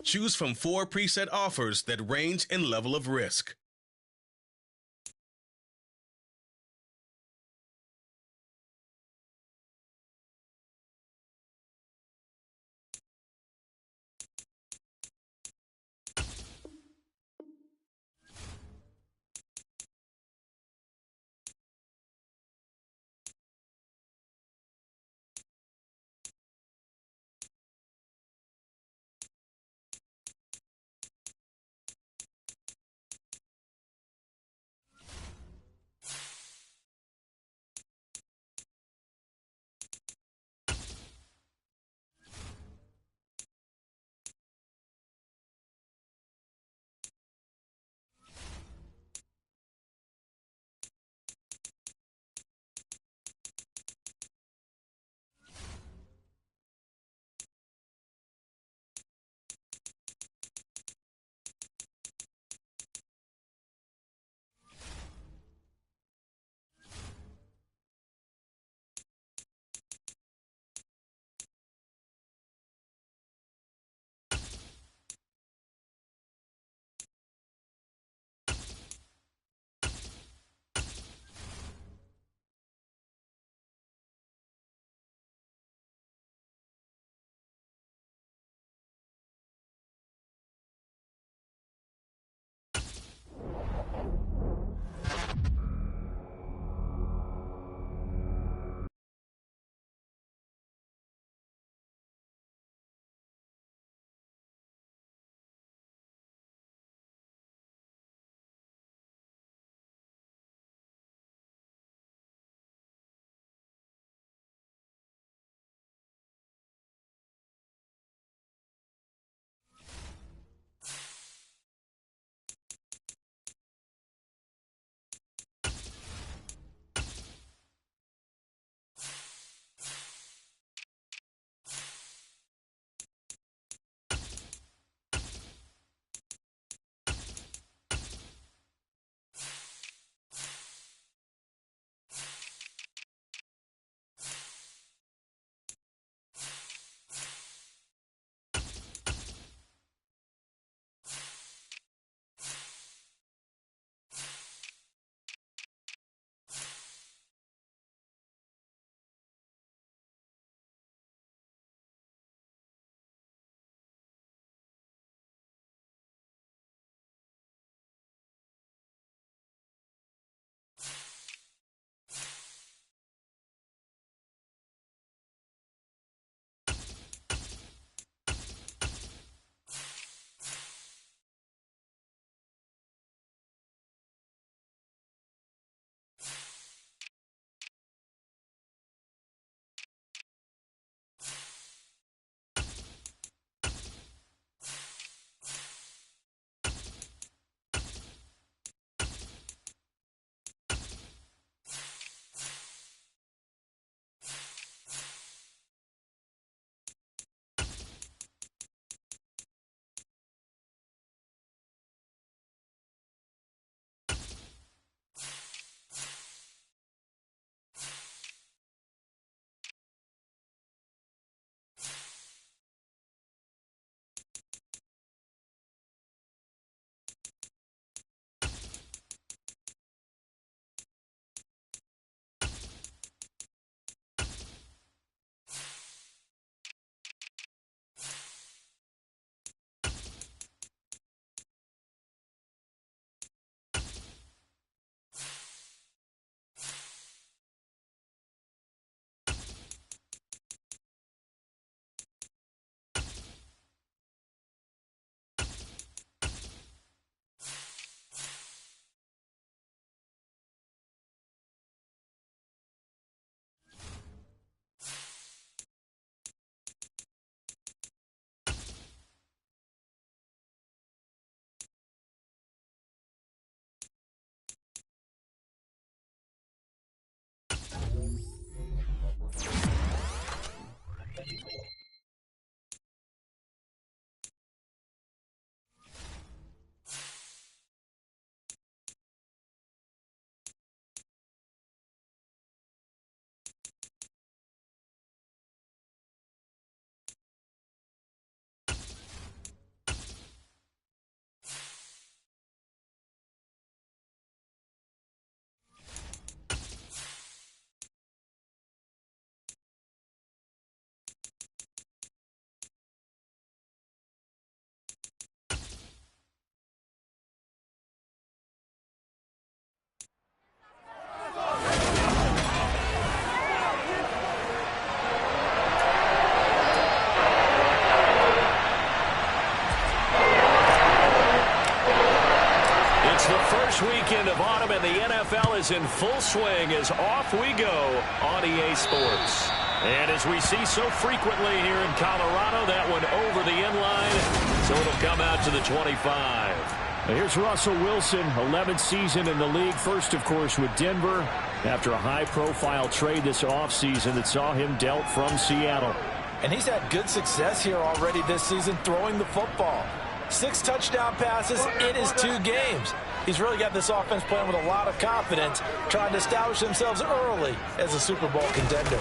[SPEAKER 1] Choose from 4 preset offers that range in level of risk.
[SPEAKER 2] first weekend of autumn, and the NFL is in full swing as off we go on EA Sports. And as we see so frequently here in Colorado, that one over the inline, so it'll come out to the 25.
[SPEAKER 4] Here's Russell Wilson, 11th season in the league. First, of course, with Denver after a high-profile trade this offseason that saw him dealt from Seattle.
[SPEAKER 3] And he's had good success here already this season throwing the football. 6 touchdown passes in his 2 games. He's really got this offense playing with a lot of confidence, trying to establish themselves early as a Super Bowl contender.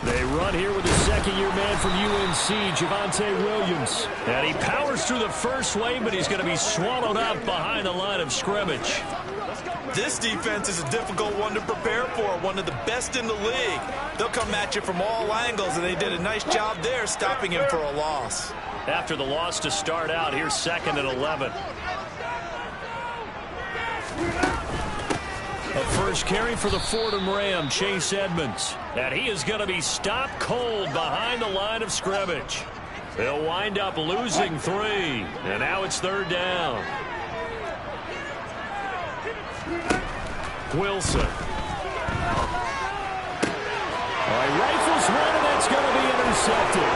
[SPEAKER 4] They run here with the second-year man from UNC, Javonte Williams.
[SPEAKER 2] And he powers through the first wave, but he's going to be swallowed up behind the line of scrimmage.
[SPEAKER 3] This defense is a difficult one to prepare for, one of the best in the league. They'll come at you from all angles, and they did a nice job there stopping him for a loss.
[SPEAKER 2] After the loss to start out, here's 2nd and 11. A first carry for the Fordham Ram, Chase Edmonds. And he is going to be stopped cold behind the line of scrimmage. They'll wind up losing 3. And now it's 3rd down. Wilson.
[SPEAKER 4] All right, rifles one, and it's going to be intercepted.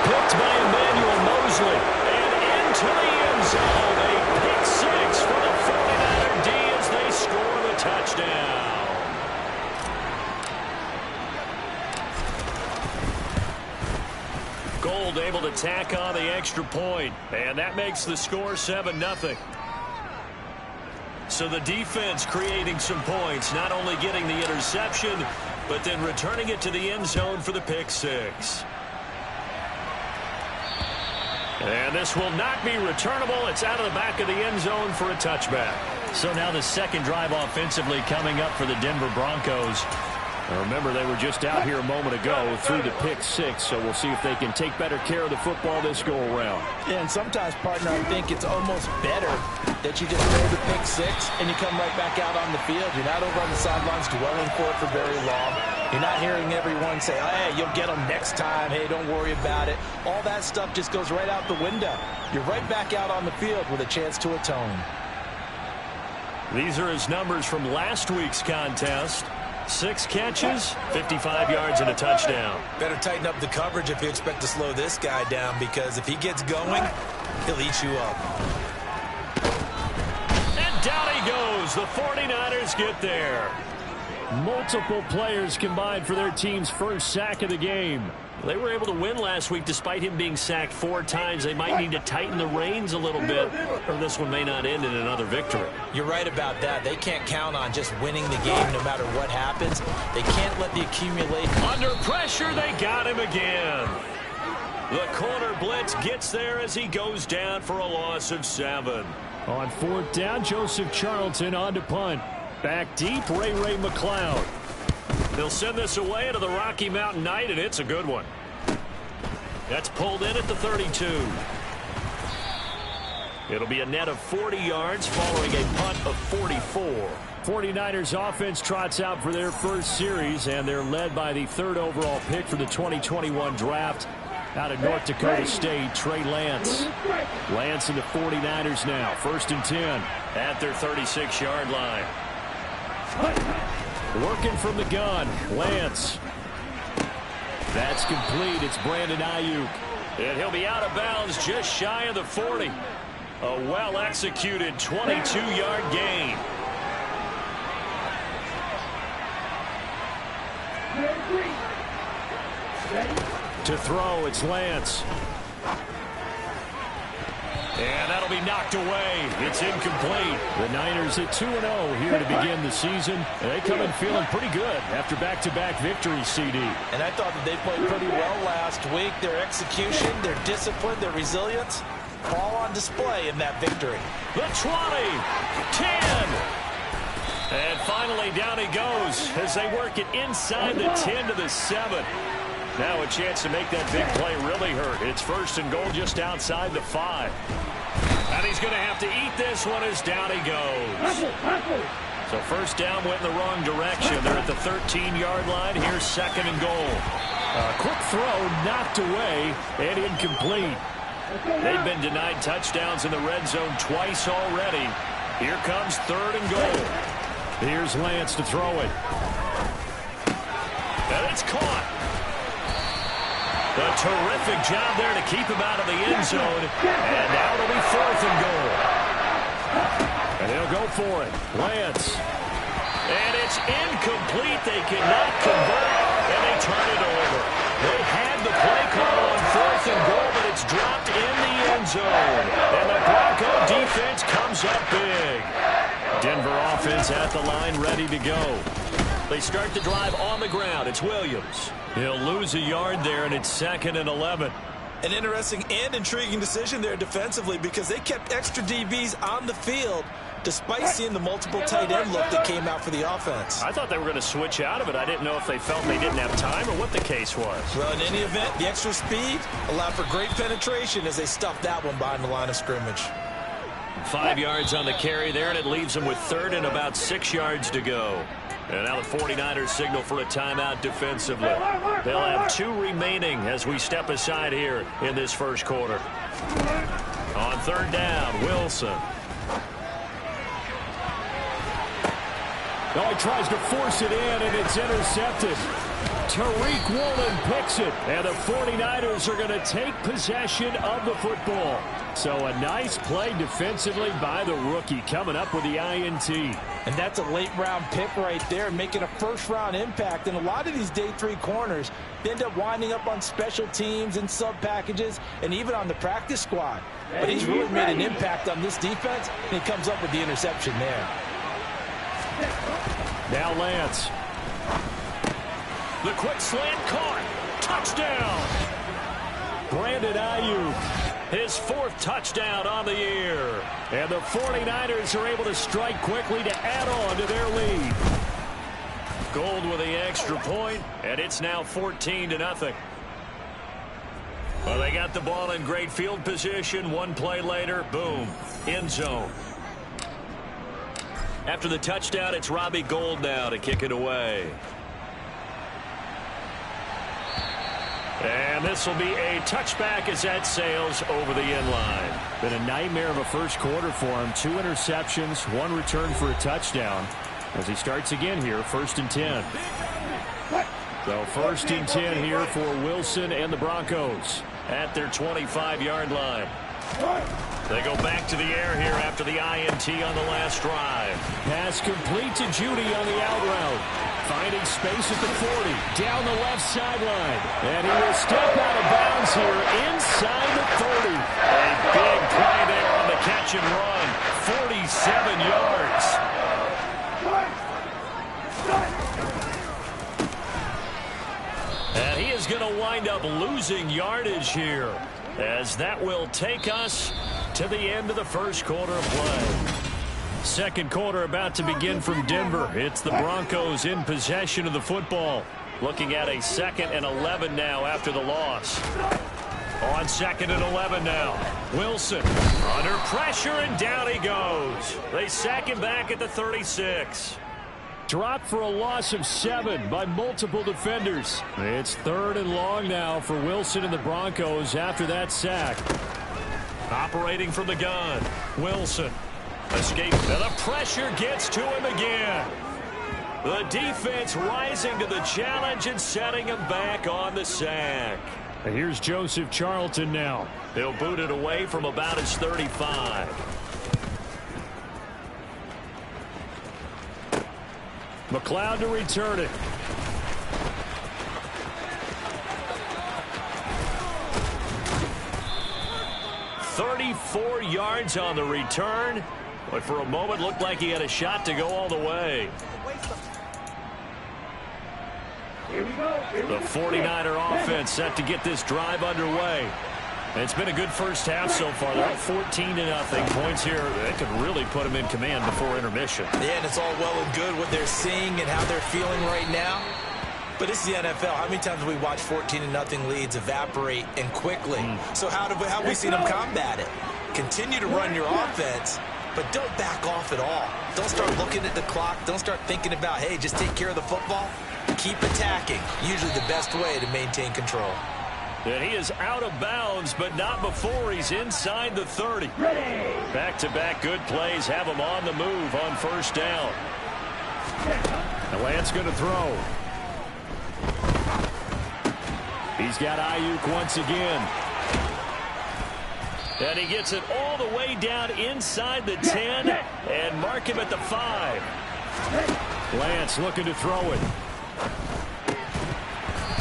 [SPEAKER 2] Picked by Emmanuel Mosley. And into the end zone. A pick 6 for the 49er D as they score the touchdown. Gold able to tack on the extra point. And that makes the score 7-0. So the defense creating some points, not only getting the interception, but then returning it to the end zone for the pick 6. And this will not be returnable. It's out of the back of the end zone for a touchback.
[SPEAKER 4] So now the second drive offensively coming up for the Denver Broncos. Now remember, they were just out here a moment ago through the pick 6, so we'll see if they can take better care of the football this go-around.
[SPEAKER 3] Yeah, and sometimes, partner, I think it's almost better that you just throw the pick 6 and you come right back out on the field. You're not over on the sidelines dwelling for it for very long. You're not hearing everyone say, hey, you'll get them next time. Hey, don't worry about it. All that stuff just goes right out the window. You're right back out on the field with a chance to atone.
[SPEAKER 2] These are his numbers from last week's contest. 6 catches, 55 yards, and a touchdown.
[SPEAKER 3] Better tighten up the coverage if you expect to slow this guy down, because if he gets going, he'll eat you up.
[SPEAKER 2] And down he goes. The 49ers get there.
[SPEAKER 4] Multiple players combined for their team's first sack of the game.
[SPEAKER 2] They were able to win last week despite him being sacked 4 times. They might need to tighten the reins a little bit, or this one may not end in another victory.
[SPEAKER 3] You're right about that. They can't count on just winning the game no matter what happens. They can't let the accumulate.
[SPEAKER 2] Under pressure, they got him again. The corner blitz gets there as he goes down for a loss of 7.
[SPEAKER 4] On 4th down, Joseph Charlton on to punt. Back deep, Ray McLeod.
[SPEAKER 2] They'll send this away into the Rocky Mountain Night, and it's a good one. That's pulled in at the 32. It'll be a net of 40 yards following a punt of 44.
[SPEAKER 4] 49ers offense trots out for their first series, and they're led by the 3rd overall pick for the 2021 draft out of North Dakota State, Trey Lance. Lance and the 49ers now, 1st and 10.
[SPEAKER 2] At their 36-yard line.
[SPEAKER 4] Working from the gun, Lance. That's complete. It's Brandon Ayuk.
[SPEAKER 2] And he'll be out of bounds just shy of the 40. A well-executed 22-yard gain.
[SPEAKER 4] To throw, it's Lance.
[SPEAKER 2] And that'll be knocked away. It's incomplete.
[SPEAKER 4] The Niners at 2-0 here to begin the season. And they come in feeling pretty good after back-to-back victories, CD.
[SPEAKER 3] And I thought that they played pretty well last week. Their execution, their discipline, their resilience, all on display in that victory.
[SPEAKER 2] The 20, 10. And finally down he goes as they work it inside the 10 to the 7. Now a chance to make that big play really hurt. It's 1st and goal just outside the 5. And he's going to have to eat this one as down he goes. So 1st down went in the wrong direction. They're at the 13-yard line. Here's 2nd and goal.
[SPEAKER 4] A quick throw knocked away and incomplete.
[SPEAKER 2] They've been denied touchdowns in the red zone twice already. Here comes 3rd and goal. Here's Lance to throw it. And it's caught. A terrific job there to keep him out of the end zone. And now it'll be 4th and goal. And he'll go for it. Lance. And it's incomplete. They cannot convert, and they turn it over. They had the play call on 4th and goal, but it's dropped in the end zone. And the Bronco defense comes up big. Denver offense at the line, ready to go. They start the drive on the ground. It's Williams. He'll lose a yard there, and it's 2nd and 11.
[SPEAKER 3] An interesting and intriguing decision there defensively because they kept extra DBs on the field despite seeing the multiple tight end look that came out for the offense.
[SPEAKER 2] I thought they were going to switch out of it. I didn't know if they felt they didn't have time or what the case was.
[SPEAKER 3] Well, in any event, the extra speed allowed for great penetration as they stuffed that one behind the line of scrimmage.
[SPEAKER 2] 5 yards on the carry there, and it leaves them with 3rd and about 6 yards to go. And now the 49ers signal for a timeout defensively. They'll have 2 remaining as we step aside here in this first quarter. On 3rd down, Wilson.
[SPEAKER 4] Oh, he tries to force it in, and it's intercepted. Tariq Woolen picks it, and the 49ers are going to take possession of the football. So a nice play defensively by the rookie coming up with the INT.
[SPEAKER 3] And that's a late-round pick right there, making a first-round impact. And a lot of these day 3 corners, they end up winding up on special teams and sub-packages and even on the practice squad. But he's really made an impact on this defense, and he comes up with the interception there.
[SPEAKER 2] Now Lance. The quick slant caught. Touchdown. Brandon Ayuk. His 4th touchdown on the year. And the 49ers are able to strike quickly to add on to their lead. Gold with the extra point, and it's now 14-0. Well, they got the ball in great field position. 1 play later, boom, end zone. After the touchdown, it's Robbie Gould now to kick it away. And this will be a touchback as that sails over the end line.
[SPEAKER 4] Been a nightmare of a first quarter for him. 2 interceptions, 1 return for a touchdown. As he starts again here, 1st and 10. So 1st and 10 here for Wilson and the Broncos
[SPEAKER 2] at their 25-yard line. They go back to the air here after the INT on the last drive.
[SPEAKER 4] Pass complete to Judy on the out route. Finding space at the 40, down the left sideline. And he will step out of bounds here inside the 30.
[SPEAKER 2] A big play there on the catch and run. 47 yards. And he is going to wind up losing yardage here, as that will take us to the end of the first quarter of play. Second quarter about to begin from Denver. It's the Broncos in possession of the football. Looking at a 2nd and 11 now after the loss. On 2nd and 11 now. Wilson under pressure, and down he goes. They sack him back at the 36.
[SPEAKER 4] Dropped for a loss of 7 by multiple defenders. It's 3rd and long now for Wilson and the Broncos after that sack.
[SPEAKER 2] Operating from the gun, Wilson. Escape, and the pressure gets to him again. The defense rising to the challenge and setting him back on the sack.
[SPEAKER 4] And here's Joseph Charlton now.
[SPEAKER 2] He'll boot it away from about his 35.
[SPEAKER 4] McLeod to return it.
[SPEAKER 2] $34 yards on the return, but for a moment looked like he had a shot to go all the way. The 49er offense set to get this drive underway. And it's been a good first half so far. They're up 14-0. Points here that could really put them in command before intermission.
[SPEAKER 3] Yeah, and it's all well and good what they're seeing and how they're feeling right now. But it's the NFL. How many times have we watched 14-0 leads evaporate and quickly? So how have we seen them combat it? Continue to run your offense, but don't back off at all. Don't start looking at the clock. Don't start thinking about, hey, just take care of the football. Keep attacking. Usually the best way to maintain control.
[SPEAKER 2] And he is out of bounds, but not before he's inside the 30. Back-to-back good plays have him on the move on first down. And Lance going to throw. He's got Ayuk once again. And he gets it all the way down inside the 10 and mark him at the 5. Lance looking to throw it.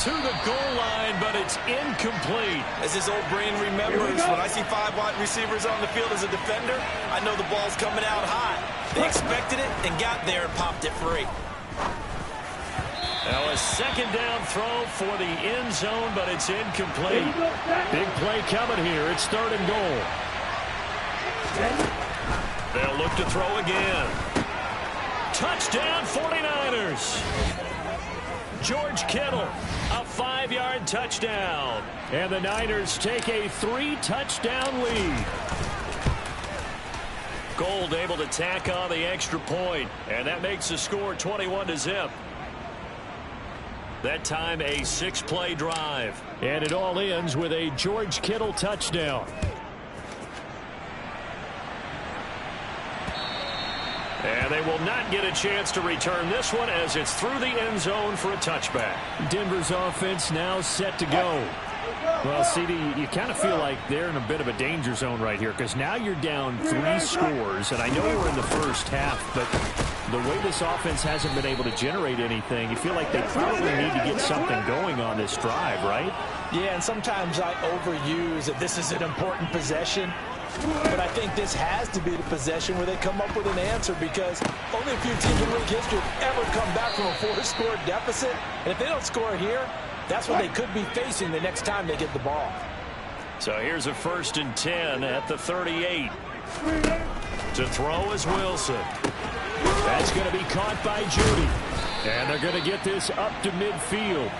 [SPEAKER 2] To the goal line, but it's incomplete.
[SPEAKER 3] As his old brain remembers, when I see 5 wide receivers on the field as a defender, I know the ball's coming out high. They expected it and got there and popped it free.
[SPEAKER 2] Now a second down throw for the end zone, but it's incomplete. Big play coming here. It's 3rd and goal. They'll look to throw again. Touchdown 49ers. George Kittle, a 5-yard touchdown. And the Niners take a 3-touchdown lead. Gold able to tack on the extra point, and that makes the score 21-0. That time a 6-play drive. And it all ends with a George Kittle touchdown. And they will not get a chance to return this one as it's through the end zone for a touchback. Denver's offense now set to go.
[SPEAKER 4] Well, CD, you kind of feel like they're in a bit of a danger zone right here because now you're down 3 scores, and I know we're in the first half, but the way this offense hasn't been able to generate anything, you feel like they probably need to get something going on this drive, right?
[SPEAKER 3] Yeah, and sometimes I overuse that this is an important possession. But I think this has to be the possession where they come up with an answer because only a few teams in league history have ever come back from a 4-score deficit. And if they don't score here, that's what they could be facing the next time they get the ball.
[SPEAKER 2] So here's a 1st and 10 at the 38. To throw is Wilson. That's going to be caught by Judy. And they're going to get this up to midfield.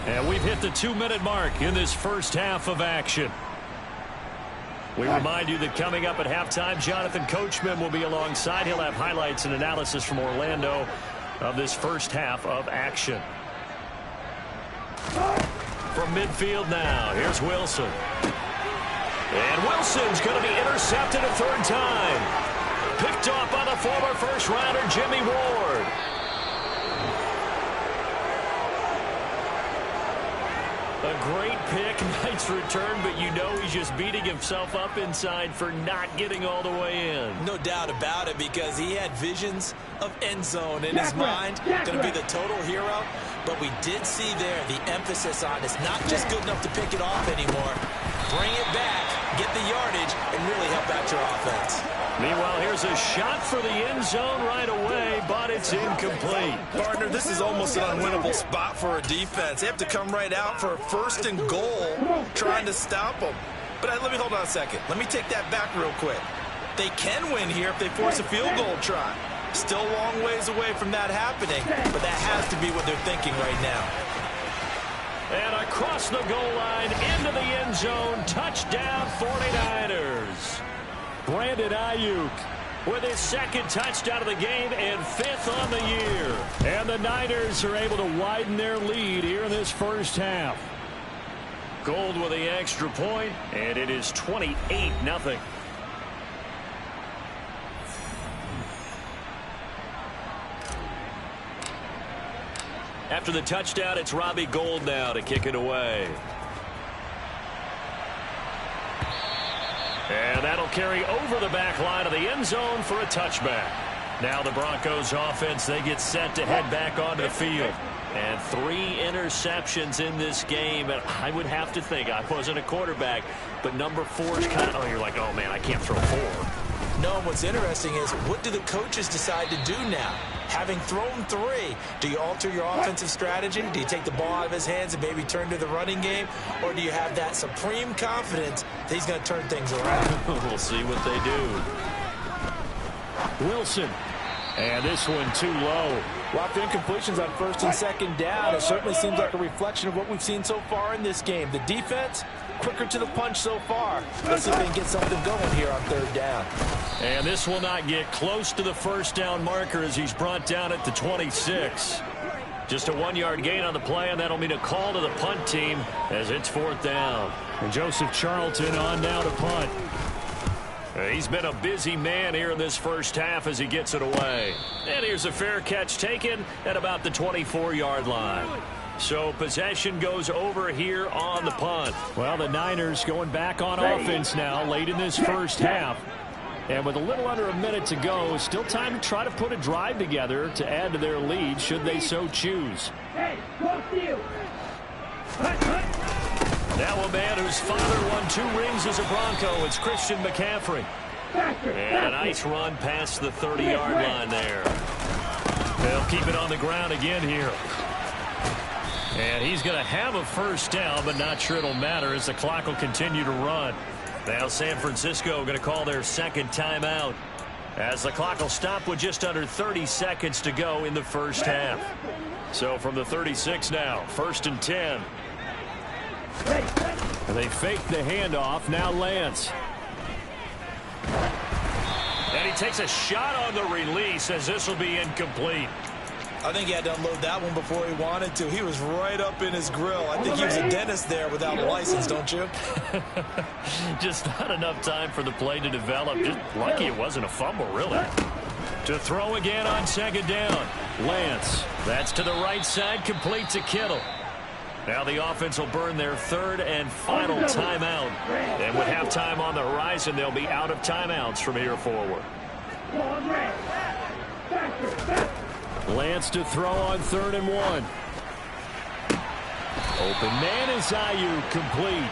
[SPEAKER 2] And we've hit the 2-minute mark in this first half of action. We remind you that coming up at halftime, Jonathan Coachman will be alongside. He'll have highlights and analysis from Orlando of this first half of action. From midfield now, here's Wilson. And Wilson's going to be intercepted a 3rd time. Picked off by the former first-rounder Jimmy Ward. A great pick, nice return, but you know he's just beating himself up inside for not getting all the way in.
[SPEAKER 3] No doubt about it because he had visions of end zone in his mind. Going to be the total hero. But we did see there the emphasis on it's not just good enough to pick it off anymore. Bring it back, get the yardage, and really help out your offense.
[SPEAKER 2] Meanwhile, here's a shot for the end zone right away, but it's incomplete.
[SPEAKER 3] Partner, this is almost an unwinnable spot for a defense. They have to come right out for a 1st and goal, trying to stop them. But let me hold on a second. Let me take that back real quick. They can win here if they force a field goal try. Still a long ways away from that happening, but that has to be what they're thinking right now.
[SPEAKER 2] And across the goal line, into the end zone, touchdown 49ers. Brandon Ayuk with his 2nd touchdown of the game and 5th on the year. And the Niners are able to widen their lead here in this first half. Gold with the extra point, and it is 28-0. After the touchdown, it's Robbie Gould now to kick it away. And that'll carry over the back line of the end zone for a touchback. Now the Broncos offense, they get set to head back onto the field. And 3 interceptions in this game. And I would have to think, I wasn't a quarterback, but number 4 is kind of, oh, you're like, oh, man, I can't throw 4.
[SPEAKER 3] No, what's interesting is what do the coaches decide to do now? Having thrown 3, do you alter your offensive strategy? Do you take the ball out of his hands and maybe turn to the running game? Or do you have that supreme confidence that he's going to turn things around?
[SPEAKER 2] We'll see what they do. Wilson. And this one too low.
[SPEAKER 3] Well, after incompletions on 1st and 2nd down, it certainly seems like a reflection of what we've seen so far in this game. The defense, quicker to the punch so far. Let's see if they can get something going here on 3rd down.
[SPEAKER 2] And this will not get close to the first down marker as he's brought down at the 26. Just a 1-yard gain on the play, and that'll mean a call to the punt team as it's 4th down.
[SPEAKER 4] And Joseph Charlton on now to punt.
[SPEAKER 2] He's been a busy man here in this first half as he gets it away. And here's a fair catch taken at about the 24-yard line. So possession goes over here on the punt.
[SPEAKER 4] Well, the Niners going back on offense now late in this first half. And with a little under a minute to go, still time to try to put a drive together to add to their lead should they so choose.
[SPEAKER 2] Now a man whose father won 2 rings as a Bronco. It's Christian McCaffrey. And a nice run past the 30-yard line there. They'll keep it on the ground again here. And he's going to have a first down, but not sure it'll matter as the clock will continue to run. Now San Francisco going to call their second timeout as the clock will stop with just under 30 seconds to go in the first half. So from the 36 now, 1st and 10.
[SPEAKER 4] They fake the handoff. Now Lance.
[SPEAKER 2] And he takes a shot on the release as this will be incomplete.
[SPEAKER 3] I think he had to unload that one before he wanted to. He was right up in his grill. I think he was a dentist there without a license, don't you?
[SPEAKER 2] Just not enough time for the play to develop. Just lucky it wasn't a fumble, really. To throw again on 2nd down.
[SPEAKER 4] Lance.
[SPEAKER 2] That's to the right side, complete to Kittle. Now the offense will burn their 3rd and final timeout. And with halftime on the horizon, they'll be out of timeouts from here forward.
[SPEAKER 4] Lance to throw on 3rd and 1. Open man is Ayuk, complete.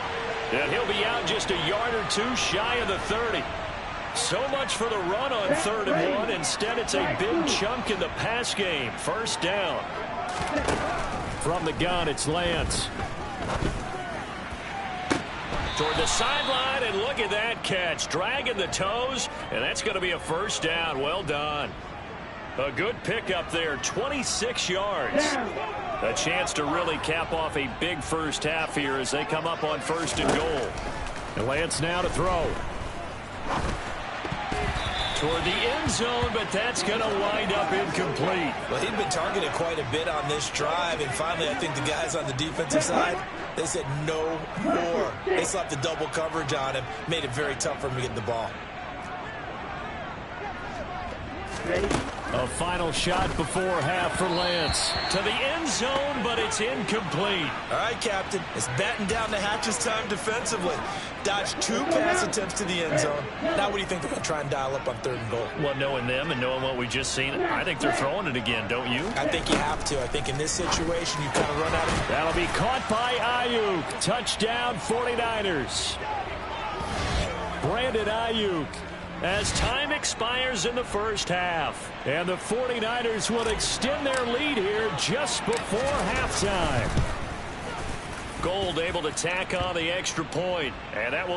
[SPEAKER 2] And he'll be out just a yard or 2 shy of the 30. So much for the run on 3rd and 1. Instead, it's a big chunk in the pass game. 1st down.
[SPEAKER 4] From the gun, it's Lance.
[SPEAKER 2] Toward the sideline, and look at that catch. Dragging the toes, and that's going to be a 1st down. Well done. A good pickup there, 26 yards. A chance to really cap off a big first half here as they come up on 1st and goal.
[SPEAKER 4] And Lance now to throw.
[SPEAKER 2] Toward the end zone, but that's going to wind up incomplete.
[SPEAKER 3] Well, he'd been targeted quite a bit on this drive, and finally I think the guys on the defensive side, they said no more. They slapped the double coverage on him, made it very tough for him to get the ball.
[SPEAKER 4] A final shot before half for Lance.
[SPEAKER 2] To the end zone, but it's incomplete.
[SPEAKER 3] All right, Captain. It's batten down the hatches time defensively. Dodged 2 pass attempts to the end zone. Now what do you think they're going to try and dial up on 3rd and goal?
[SPEAKER 2] Well, knowing them and knowing what we just seen, I think they're throwing it again, don't you?
[SPEAKER 3] I think you have to. I think in this situation, you kind of run out of...
[SPEAKER 4] That'll be caught by Ayuk. Touchdown, 49ers. Brandon Ayuk.
[SPEAKER 2] As time expires in the first half.
[SPEAKER 4] And the 49ers will extend their lead here just before halftime.
[SPEAKER 2] Gold able to tack on the extra point. And that will